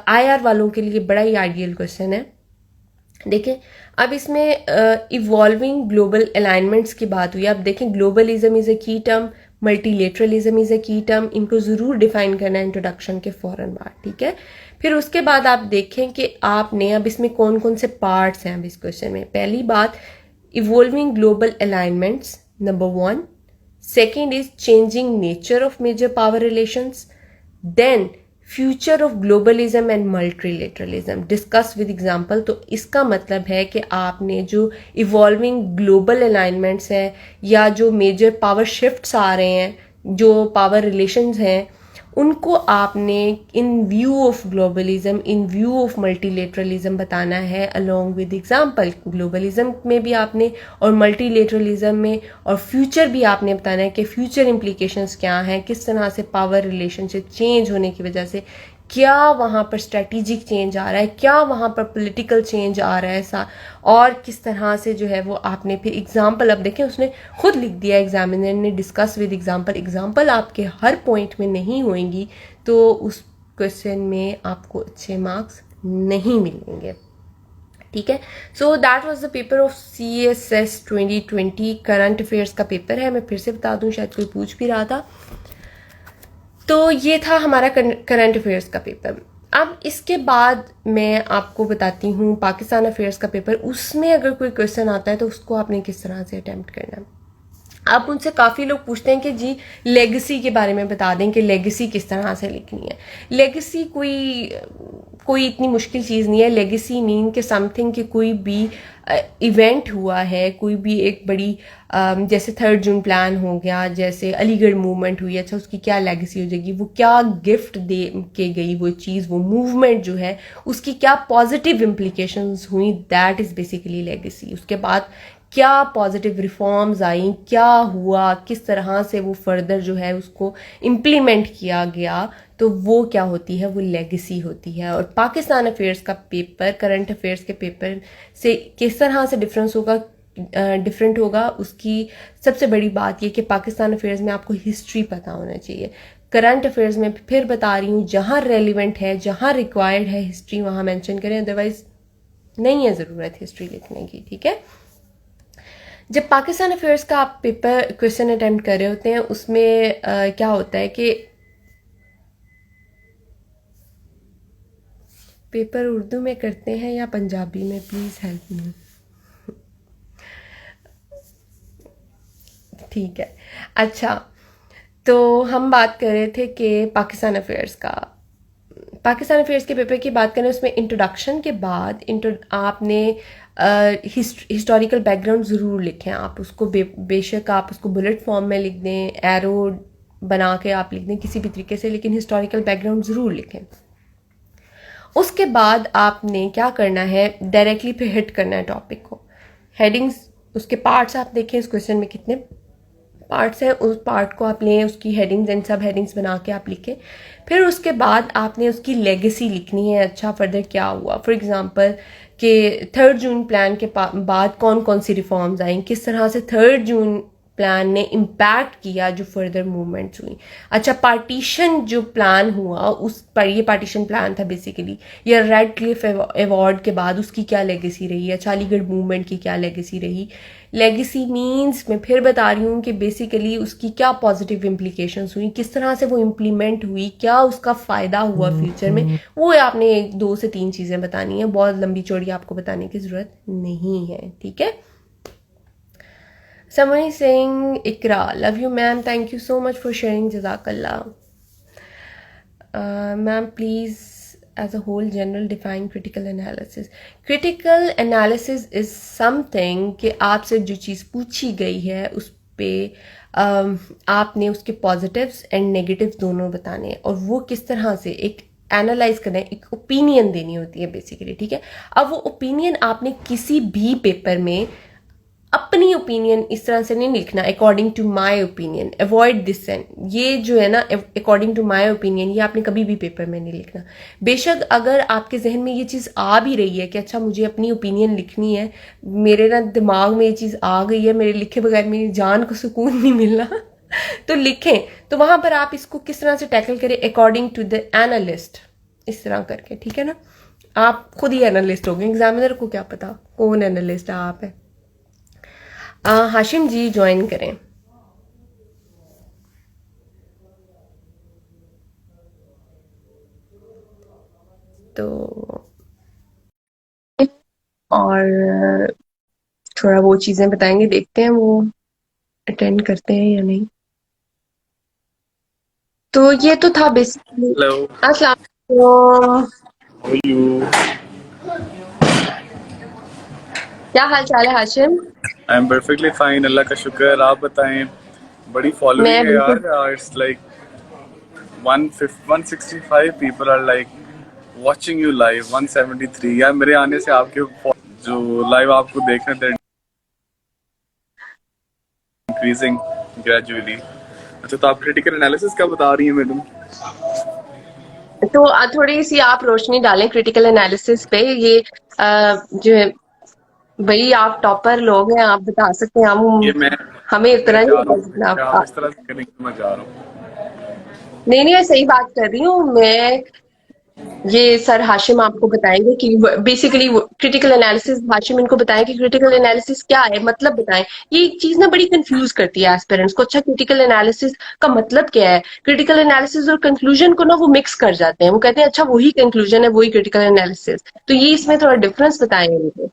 IR वालों के लिए बड़ा ही आइडियल क्वेश्चन है। देखें, अब इसमें इवॉल्विंग ग्लोबल अलाइनमेंट्स की बात हुई। अब देखें, ग्लोबलिज्म इज़ अ की टर्म, मल्टीलेटरलिज्म इज़ अ की टर्म, इनको ज़रूर डिफाइन करना है इंट्रोडक्शन के फ़ौरन बाद। ठीक है, फिर उसके बाद आप देखें कि आपने अब इसमें कौन कौन से पार्ट्स हैं। अब इस क्वेश्चन में पहली बात, evolving global alignments, number 1। Second is changing nature of major power relations, then future of globalism and multilateralism, discuss with example. तो इसका मतलब है कि आपने जो इवॉल्विंग ग्लोबल अलाइनमेंट्स हैं या जो मेजर पावर शिफ्ट्स आ रहे हैं, जो पावर रिलेशंस हैं, उनको आपने इन view of globalism, in view of multilateralism बताना है अलोंग विद एग्जांपल। ग्लोबलिज्म में भी आपने और मल्टीलेटरलिज्म में और फ्यूचर भी आपने बताना है कि फ्यूचर इम्प्लीकेशंस क्या हैं, किस तरह से पावर रिलेशनशिप चेंज होने की वजह से क्या वहाँ पर स्ट्रेटेजिक चेंज आ रहा है, क्या वहाँ पर पॉलिटिकल चेंज आ रहा है ऐसा, और किस तरह से जो है वो आपने फिर एग्जाम्पल, अब देखें उसने खुद लिख दिया एग्जामिनर ने, डिस्कस विद एग्जाम्पल। एग्जाम्पल आपके हर पॉइंट में नहीं होंगी तो उस क्वेश्चन में आपको अच्छे मार्क्स नहीं मिलेंगे। ठीक है, so that was the paper of CSS 2020 current affairs का पेपर है। मैं फिर से बता दूं, शायद कोई पूछ भी रहा था। तो ये था हमारा करंट अफेयर्स का पेपर। अब इसके बाद मैं आपको बताती हूँ पाकिस्तान अफेयर्स का पेपर। उसमें अगर कोई क्वेश्चन आता है तो उसको आपने किस तरह से अटेम्प्ट करना है। अब मुझसे काफ़ी लोग पूछते हैं कि जी लेगेसी के बारे में बता दें कि लेगेसी किस तरह से लिखनी है। लेगेसी कोई इतनी मुश्किल चीज़ नहीं है। लेगेसी मीन कि समथिंग कि कोई भी इवेंट हुआ है, कोई भी एक बड़ी जैसे 3 जून प्लान हो गया, जैसे अलीगढ़ मूवमेंट हुई, अच्छा उसकी क्या लेगेसी हो जाएगी, वो क्या गिफ्ट दे के गई वो चीज़, वो मूवमेंट जो है उसकी क्या पॉजिटिव इम्प्लीकेशंस हुई, दैट इज़ बेसिकली लेगेसी। उसके बाद क्या पॉजिटिव रिफॉर्म्स आई, क्या हुआ, किस तरह से वो फर्दर जो है उसको इम्प्लीमेंट किया गया, तो वो क्या होती है, वो लेगेसी होती है। और पाकिस्तान अफेयर्स का पेपर करंट अफेयर्स के पेपर से किस तरह से डिफरेंट होगा, उसकी सबसे बड़ी बात ये कि पाकिस्तान अफेयर्स में आपको हिस्ट्री पता होना चाहिए। करंट अफेयर्स में फिर बता रही हूँ, जहाँ रेलिवेंट है, जहाँ रिक्वायर्ड है हिस्ट्री वहाँ मेंशन करें, अदरवाइज नहीं है ज़रूरत हिस्ट्री लिखने की। ठीक है, जब पाकिस्तान अफेयर्स का आप पेपर क्वेश्चन अटेम्प्ट कर रहे होते हैं उसमें क्या होता है कि पेपर उर्दू में करते हैं या पंजाबी में, प्लीज़ हेल्प मी। ठीक है, अच्छा, तो हम बात कर रहे थे कि पाकिस्तान अफेयर्स के पेपर की बात करें, उसमें इंट्रोडक्शन के बाद आपने हिस्टोरिकल बैकग्राउंड ज़रूर लिखें। आप उसको बेशक आप उसको बुलेट फॉर्म में लिख दें, एरो बना के आप लिख दें किसी भी तरीके से, लेकिन हिस्टोरिकल बैकग्राउंड ज़रूर लिखें। उसके बाद आपने क्या करना है, डायरेक्टली पे हिट करना है टॉपिक को। हेडिंग्स, उसके पार्ट्स आप देखें इस क्वेश्चन में कितने पार्ट्स हैं, उस पार्ट को आप लें, उसकी हेडिंग्स एंड सब हेडिंग्स बना के आप लिखें। फिर उसके बाद आपने उसकी लेगेसी लिखनी है, अच्छा फर्दर क्या हुआ। फॉर एग्जांपल कि 3 जून प्लान के बाद कौन कौन सी रिफॉर्म्स आई, किस तरह से 3 जून प्लान ने इम्पैक्ट किया जो फर्दर मूवमेंट्स हुई। अच्छा, पार्टीशन जो प्लान हुआ उस पर, ये पार्टीशन प्लान था बेसिकली, या रेड क्लिफ अवार्ड के बाद उसकी क्या लेगेसी रही, या अलीगढ़ मूवमेंट की क्या लेगेसी रही। लेगेसी मीन्स मैं फिर बता रही हूँ कि बेसिकली उसकी क्या पॉजिटिव इम्प्लीकेशंस हुई, किस तरह से वो इम्प्लीमेंट हुई, क्या उसका फ़ायदा हुआ फ्यूचर में, वो आपने 2 से 3 चीज़ें बतानी है, बहुत लंबी चौड़ी आपको बताने की ज़रूरत नहीं है, ठीक है। Someone is saying, Ikra, love you ma'am, thank you so much for sharing, Jazakallah. Ma'am, please, as a whole general define critical analysis. Critical analysis is something कि आपसे जो चीज़ पूछी गई है उस पे आपने उसके पॉजिटिव्स एंड नेगेटिव्स दोनों बताने हैं, और वो किस तरह से एक एनालाइज करना है, एक ओपिनियन देनी होती है बेसिकली, ठीक है। अब वो ओपिनियन आपने किसी भी पेपर में अपनी ओपिनियन इस तरह से नहीं लिखना, according to my opinion, avoid this and, ये जो है ना अकॉर्डिंग टू माई ओपिनियन, ये आपने कभी भी पेपर में नहीं लिखना। बेशक अगर आपके जहन में ये चीज़ आ भी रही है कि अच्छा मुझे अपनी ओपिनियन लिखनी है, मेरे ना दिमाग में ये चीज़ आ गई है, मेरे लिखे बगैर मेरी जान को सुकून नहीं मिलना तो लिखें, तो वहां पर आप इसको किस तरह से टैकल करें, अकॉर्डिंग टू द एनालिस्ट, इस तरह करके, ठीक है ना। आप खुद ही एनालिस्ट हो गए, एग्जामिनर को क्या पता कौन एनालिस्ट आप है। हाशिम जी ज्वाइन करें। तो और थोड़ा वो चीजें बताएंगे, देखते हैं वो अटेंड करते हैं या नहीं। तो ये तो था बेसिकली। हेलो, अस्सलाम हाउ आर यू? क्या हाल चाल है Hashim? I am perfectly fine, Allah का शुक्र। आप बताएं। बड़ी फॉलोइंग मैं है बिल्कुल, यार। It's like 165 people are like watching you live. 173 यार, मेरे आने से आपके जो लाइव आपको देख रहे थे इंक्रीजिंग ग्रेजुअली। अच्छा, तो आप क्रिटिकल एनालिसिस क्या बता रही हैं मैडम? तो थोड़ी सी आप रोशनी डालें क्रिटिकल एनालिसिस पे। ये जो है, भाई आप टॉपर लोग हैं, आप बता सकते हैं, ये हम मैं हमें मैं उतना जा नहीं रहा पता हूँ, जितना क्या आप आप। इस तरह से करेंगे? मैं जा रहा हूँ। नहीं नहीं, मैं सही बात कर रही हूँ मैं। ये सर हाशिम आपको बताएंगे कि बेसिकली क्रिटिकल एनालिसिस, हाशिम इनको बताएं कि क्रिटिकल एनालिसिस क्या है, मतलब बताएं। ये एक चीज ना बड़ी कंफ्यूज करती है एस्पिरेंट्स को। अच्छा, क्रिटिकल एनालिसिस का मतलब क्या है? क्रिटिकल एनालिसिस और कंक्लूजन को ना वो मिक्स कर जाते हैं, वो कहते हैं अच्छा वही कंक्लूजन है, वही क्रिटिकल एनालिसिस। तो ये इसमें थोड़ा डिफरेंस बताएंगे मुझे।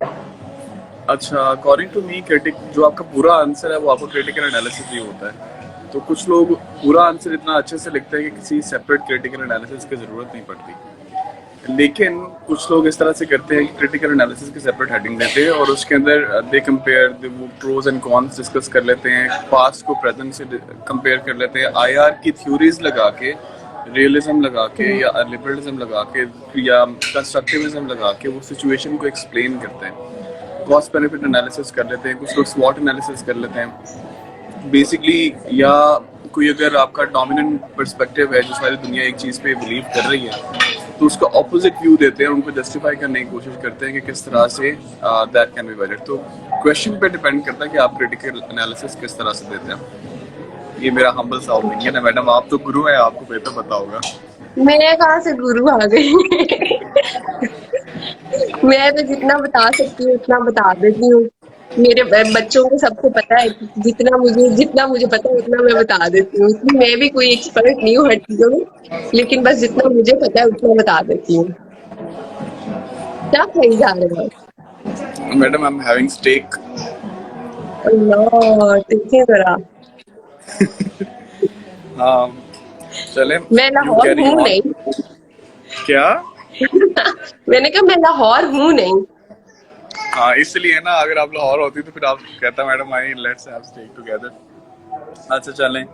अच्छा, अकॉर्डिंग टू मी क्रिटिक जो आपका पूरा आंसर है वो आपका क्रिटिकल एनालिसिस ही होता है। तो कुछ लोग पूरा आंसर इतना अच्छे से लिखते हैं कि किसी सेपरेट क्रिटिकल एनालिसिस की जरूरत नहीं पड़ती। लेकिन कुछ लोग इस तरह से करते हैं कि क्रिटिकल एनालिसिस की सेपरेट हेडिंग देते हैं और उसके अंदर दे कंपेयर, वो प्रोज एंड कॉन्स डिस्कस कर लेते हैं, पास्ट को प्रेजेंट से कंपेयर कर लेते हैं, आईआर की थ्योरीज लगा के, रियलिज्म लगा के या लिबरलिज्म लगा के या कंस्ट्रक्टिविज्म लगा के वो सिचुएशन को एक्सप्लेन करते हैं। कॉस्ट बेनिफिट एनालिसिस कर लेते हैं, कुछ लोग स्वॉट एनालिसिस कर लेते हैं बेसिकली। या कोई अगर आपका डोमिनेंट पर्सपेक्टिव है जो सारी दुनिया एक चीज़ पे बिलीव कर रही है तो उसका ऑपोजिट व्यू देते हैं, उनको जस्टिफाई करने की कोशिश करते हैं कि किस तरह say that can be valid. तो क्वेश्चन पे डिपेंड करता है कि आप क्रिटिकल एनालिसिस किस तरह से देते हैं। ये मेरा हम्बल सा ओपिनियन है मैडम, आप तो गुरु हैं, आपको बेहतर पता होगा। मैं कहाँ से गुरु आ गई मैं तो जितना बता सकती हूँ उतना बता देती हूँ। मेरे बच्चों को सबको पता है कि जितना मुझे पता है उतना मैं बता देती हूँ, इसलिए मैं भी कोई एक्सपर्ट नहीं हूँ हर चीजों में, लेकिन बस जितना मुझे पता है उतना बता देती हूँ। क्या खाई जा रहे हो? Madam I am having steak. Allah, देखें जरा। हाँ, चलें। मैं यू लाहौर कैरी हूँ ऑन। नहीं क्या? मैंने कहा मैं लाहौर हूँ नहीं। हाँ, इसलिए ना, अगर आप लाहौर होती तो फिर आप कहता madam I let's have stay together. अच्छा, चलें।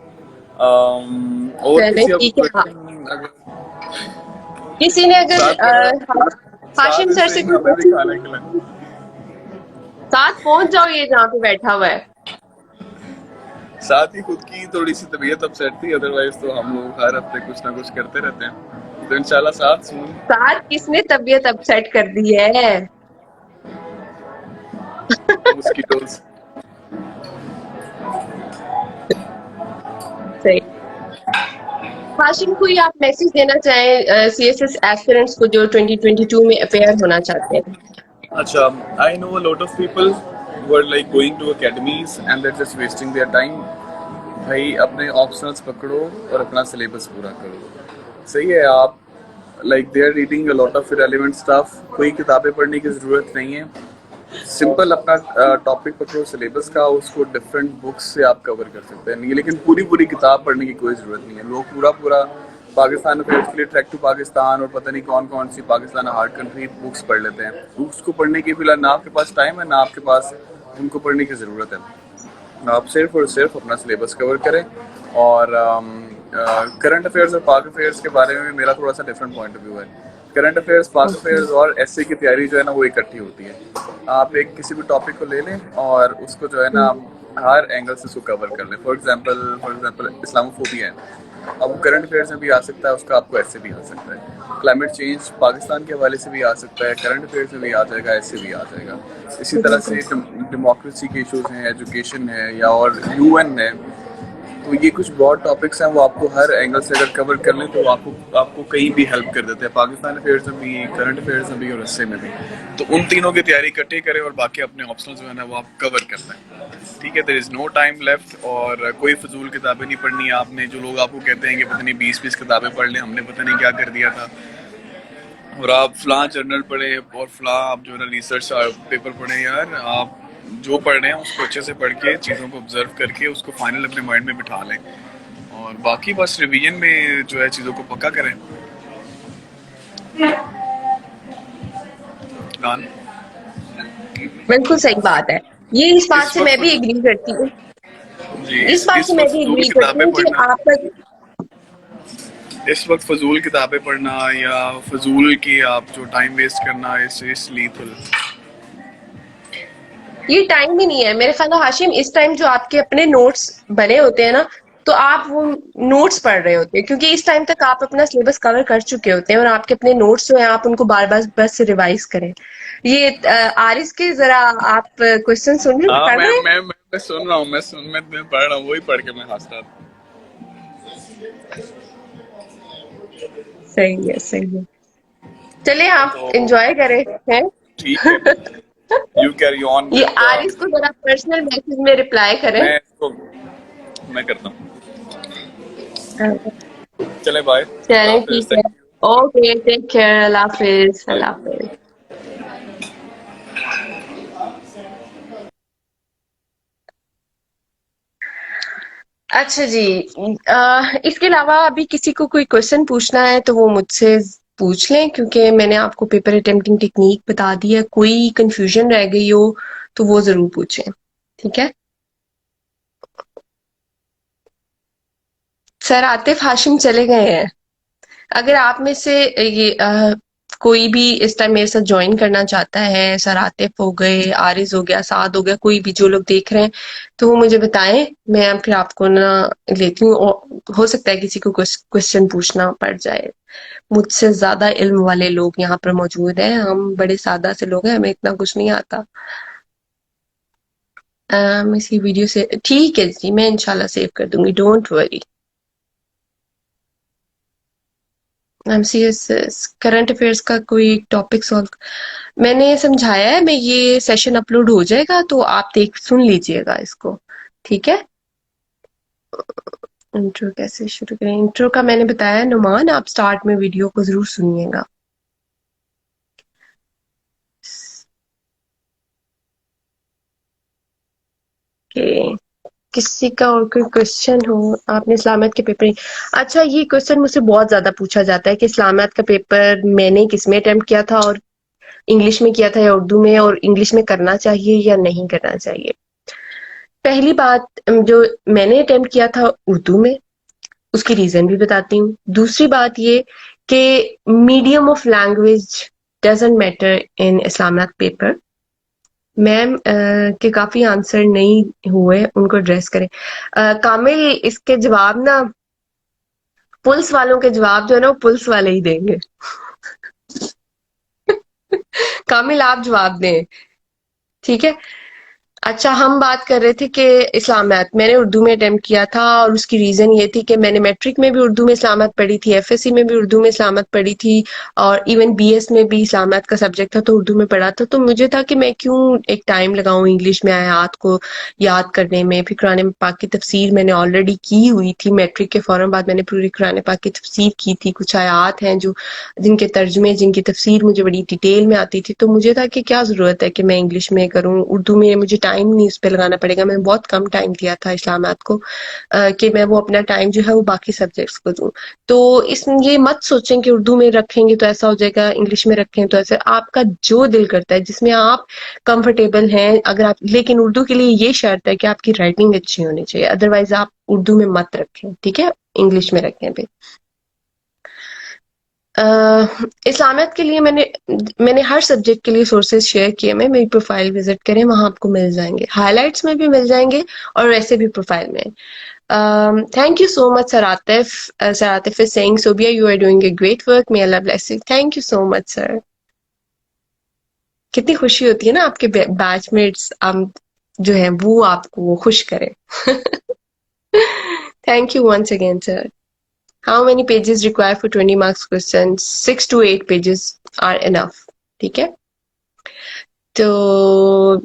और चले किसी आपको ठीक है। हाँ, क्वेश्चन अगर किसी ने अगर साथ हाशिम साथ सर इसे से कोई हमें भी क्वेश्चन, खाना खिलाए। साथ पहुंच जाओ ये जहाँ पे बैठा हुआ है। साथ ही खुद की थोड़ी सी तबीयत अपसेट थी, अदरवाइज तो हम लोग हर हफ्ते कुछ ना कुछ करते रहते हैं। तो इंशाल्लाह साथ सून साथ किसने तबीयत अपसेट कर दी है? मस्कीटोज। हाशिम, कोई आप मैसेज देना चाहें सीएसएस एस्पिरेंट्स को जो 2022 में अपेयर होना चाहते हैं? अच्छा, I know a lot of people who are like going to academies and they're just wasting their time. भाई अपने ऑप्शनल्स पकड़ो और अपना सिलेबस पूरा करो। सही है, आप like they are reading a lot of irrelevant stuff, कोई किताबें पढ़ने की ज़रूरत नहीं है। सिंपल अपना टॉपिक पकड़ो सिलेबस का, उसको डिफरेंट बुक्स से आप कवर कर सकते हैं। नहीं, लेकिन पूरी पूरी किताब पढ़ने की कोई ज़रूरत नहीं है। लोग पूरा पूरा पाकिस्तान अफेयर्स के लिए ट्रैक टू पाकिस्तान और पता नहीं कौन कौन सी पाकिस्तान हार्ड कंट्री बुक्स पढ़ लेते हैं। उसको पढ़ने की फिलहाल ना आपके पास टाइम है ना आपके पास उनको पढ़ने की ज़रूरत है। आप सिर्फ और सिर्फ अपना सिलेबस कवर करें। और करंट अफेयर्स और पाक अफेयर्स के बारे में मेरा थोड़ा सा डिफरेंट पॉइंट ऑफ व्यू है। करंट अफेयर्स, पाक अफेयर्स और एसए की तैयारी जो है ना वो इकट्ठी होती है। आप एक किसी भी टॉपिक को ले लें और उसको जो है ना हर एंगल से उसको कवर कर लें। फॉर एग्जांपल इस्लामोफोबिया है, अब करंट अफेयर्स में भी आ सकता है उसका, आपको ऐसे भी आ सकता है। क्लाइमेट चेंज पाकिस्तान के हवाले से भी आ सकता है, करंट अफेयर्स में भी आ जाएगा, ऐसे भी आ जाएगा। इसी तरह से डेमोक्रेसी के इशूज़ हैं, एजुकेशन है या और यूएन है। तो ये कुछ ब्रॉड टॉपिक्स हैं, वो आपको हर एंगल से अगर कवर कर लें तो आपको आपको कहीं भी हेल्प कर देते हैं, पाकिस्तान अफेयर्स में भी, करंट अफेयर्स में भी और हिस्से में भी। तो उन तीनों की तैयारी इकट्ठे करें और बाकी अपने ऑप्शनल जो है ना वो आप कवर कर लें। ठीक है, there is no time left. और कोई फजूल किताबें नहीं पढ़नी है आपने। जो लोग आपको कहते हैं कि पता नहीं 20-20 किताबें पढ़ लें, हमने पता नहीं क्या कर दिया था, और आप फलां जर्नल पढ़े और फलां आप जो है ना रिसर्च पेपर पढ़े। यार आप जो पढ़ रहे हैं उसको अच्छे से पढ़ के, चीज़ों को ऑब्जर्व करके उसको फाइनल अपने माइंड में बिठा लें। और बाकी बस रिवीजन में जो है चीज़ों को पक्का करें। डन। बिल्कुल सही बात है। ये इस बात इस से मैं वक्त भी एग्री करती हूँ। जी इस बात से इस मैं वक्त भी फजूल एग्री करती किताबें हूँ कि पढ़ना, आपका इस वक्त फजूल किताबें पढ़ना या फजूल की आप जो टाइम वेस्ट करना इस लीथल। ये टाइम भी नहीं है मेरे ख्याल में हाशिम। इस टाइम जो आपके अपने नोट्स बने होते हैं ना, तो आप वो नोट्स पढ़ रहे होते हैं, क्योंकि इस टाइम तक आप अपना सिलेबस कवर कर चुके होते हैं और आपके अपने नोट्स जो हैं आप उनको बार बार बस रिवाइज करें। ये आरिस के जरा आप क्वेश्चन हाँ, पढ़ रहे हैं? मैं सुन रहा हूँ, मैं पढ़ रहा हूँ, वही पढ़ के मैं हंस रहा था। सही है, सही है। चलिए आप तो एंजॉय करें, हैं? ठीक है, यू कैरी ऑन ये विद। आरिस को जरा पर्सनल मैसेज में रिप्लाई करें। मैं इसको मैं करता हूँ। चले बाय, अल्लाह चलें, हाफिज, ठीक है। Thank you. Okay, take care, Allah हाफिज, बाय। अल्लाह हाफिज। अच्छा जी, इसके अलावा अभी किसी को कोई क्वेश्चन पूछना है तो वो मुझसे पूछ लें, क्योंकि मैंने आपको पेपर अटेम्प्टिंग टेक्निक बता दी है। कोई कंफ्यूजन रह गई हो तो वो जरूर पूछें, ठीक है? सर आतिफ हाशिम चले गए हैं। अगर आप में से ये कोई भी इस टाइम मेरे साथ ज्वाइन करना चाहता है, सर आतिफ हो गए, आरिज हो गया, साद हो गया, कोई भी जो लोग देख रहे हैं, तो वो मुझे बताएं। मैं फिर आपको ना लेती हूँ। हो सकता है किसी को क्वेश्चन पूछना पड़ जाए। मुझसे ज्यादा इल्म वाले लोग यहाँ पर मौजूद हैं। हम बड़े सादा से लोग हैं, हमें इतना कुछ नहीं आता। इसी वीडियो से ठीक है जी, मैं इंशाल्लाह सेव कर दूंगी, don't worry. MCS current affairs का कोई टॉपिक सॉल्व मैंने समझाया है। मैं ये सेशन अपलोड हो जाएगा तो आप देख सुन लीजिएगा इसको, ठीक है? इंट्रो कैसे शुरू करें? इंट्रो का मैंने बताया नुमान, आप स्टार्ट में वीडियो को जरूर सुनिएगा। कि किसी का और कोई क्वेश्चन हो? आपने इस्लामियत के पेपर, अच्छा ये क्वेश्चन मुझसे बहुत ज्यादा पूछा जाता है कि इस्लामियत का पेपर मैंने किसमें अटेम्प्ट किया था, और इंग्लिश में किया था या उर्दू में, और इंग्लिश में करना चाहिए या नहीं करना चाहिए। पहली बात, जो मैंने अटेम्प्ट किया था उर्दू में, उसकी रीजन भी बताती हूँ। दूसरी बात ये कि medium of language doesn't matter in Islamic paper. Ma'am के काफी आंसर नहीं हुए, उनको एड्रेस करें। कामिल, इसके जवाब ना पुलिस वालों के जवाब जो है ना वो पुलिस वाले ही देंगे। कामिल आप जवाब दें, ठीक है? अच्छा, हम बात कर रहे थे कि इस्लामियात मैंने उर्दू में अटेम्प्ट किया था, और उसकी रीज़न ये थी कि मैंने मैट्रिक में भी उर्दू में इस्लामियात पढ़ी थी, एफएससी में भी उर्दू में इस्लामियात पढ़ी थी, और इवन बीएस में भी इस्लामियात का सब्जेक्ट था तो उर्दू में पढ़ा था। तो मुझे था कि मैं क्यों एक टाइम लगाऊं इंग्लिश में आयात को याद करने में। फिर कुरान पाक की तफसीर मैंने ऑलरेडी की हुई थी, मैट्रिक के फौरन बाद मैंने पूरी कुरान पाक की तफसीर की थी। कुछ आयात हैं जो जिनके तर्जमे, जिनकी तफसीर मुझे बड़ी डिटेल में आती थी, तो मुझे था कि क्या ज़रूरत है कि मैं इंग्लिश में करूँ, उर्दू में मुझे टाइम नहीं उस पे लगाना पड़ेगा। मैंने बहुत कम टाइम दिया था इस्लामात को, कि मैं वो अपना टाइम जो है वो बाकी सब्जेक्ट्स को दूँ। तो इस ये मत सोचें कि उर्दू में रखेंगे तो ऐसा हो जाएगा, इंग्लिश में रखें तो ऐसा। आपका जो दिल करता है, जिसमें आप कंफर्टेबल हैं, अगर आप, लेकिन उर्दू के लिए ये शर्त है कि आपकी राइटिंग अच्छी होनी चाहिए, अदरवाइज आप उर्दू में मत रखें, ठीक है? इंग्लिश में रखें भी। इस्लामियत के लिए मैंने हर सब्जेक्ट के लिए सोर्सेज शेयर किए। मैं मेरी प्रोफाइल विजिट करें, वहां आपको मिल जाएंगे, हाइलाइट्स में भी मिल जाएंगे और वैसे भी प्रोफाइल में। Thank you so much sir Atif. Sir Atif is saying Sobia you are doing a great work, may Allah bless you। Thank you so much sir. कितनी खुशी होती है ना आपके बैचमेट्स जो है वो आपको खुश करें। Thank you once again sir. How many pages required for 20 marks questions? 6 to 8 pages are enough. ठीक है? तो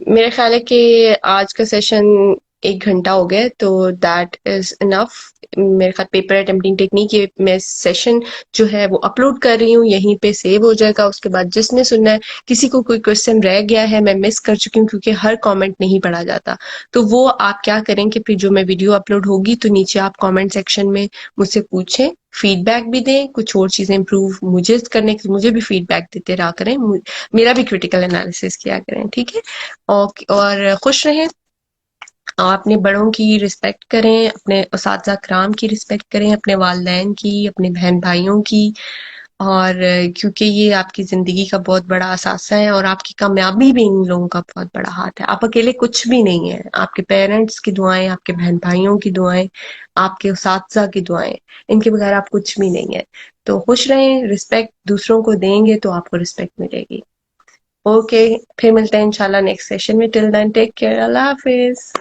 मेरा ख्याल है कि आज का सेशन 1 घंटा हो गया, तो दैट इज इनफ। मेरे ख्याल पेपर अटेम्प्टिंग टेक्निक ये मैं सेशन जो है वो अपलोड कर रही हूँ, यहीं पे सेव हो जाएगा। उसके बाद जिसने सुनना है, किसी को कोई क्वेश्चन रह गया है, मैं मिस कर चुकी हूँ क्योंकि हर कमेंट नहीं पढ़ा जाता, तो वो आप क्या करें कि फिर जो मैं वीडियो अपलोड होगी तो नीचे आप कमेंट सेक्शन में मुझसे पूछें, फीडबैक भी दें, कुछ और चीजें इंप्रूव मुझे करने की, मुझे भी फीडबैक देते रहा करें, मेरा भी क्रिटिकल एनालिसिस किया करें, ठीक है? और खुश रहें, और अपने बड़ों की रिस्पेक्ट करें, अपने उस्ताद कराम की रिस्पेक्ट करें, अपने वालदैन की, अपने बहन भाइयों की। और क्योंकि ये आपकी जिंदगी का बहुत बड़ा असासा है, और आपकी कामयाबी भी इन लोगों का बहुत बड़ा हाथ है। आप अकेले कुछ भी नहीं है। आपके पेरेंट्स की दुआएं, आपके बहन भाइयों की दुआएं, आपके उस्ताद की दुआएं, इनके बगैर आप कुछ भी नहीं है। तो खुश रहें, रिस्पेक्ट दूसरों को देंगे तो आपको रिस्पेक्ट मिलेगी। ओके, फिर मिलते हैं इंशाल्लाह नेक्स्ट सेशन में। Till then take care, Allah हाफिज।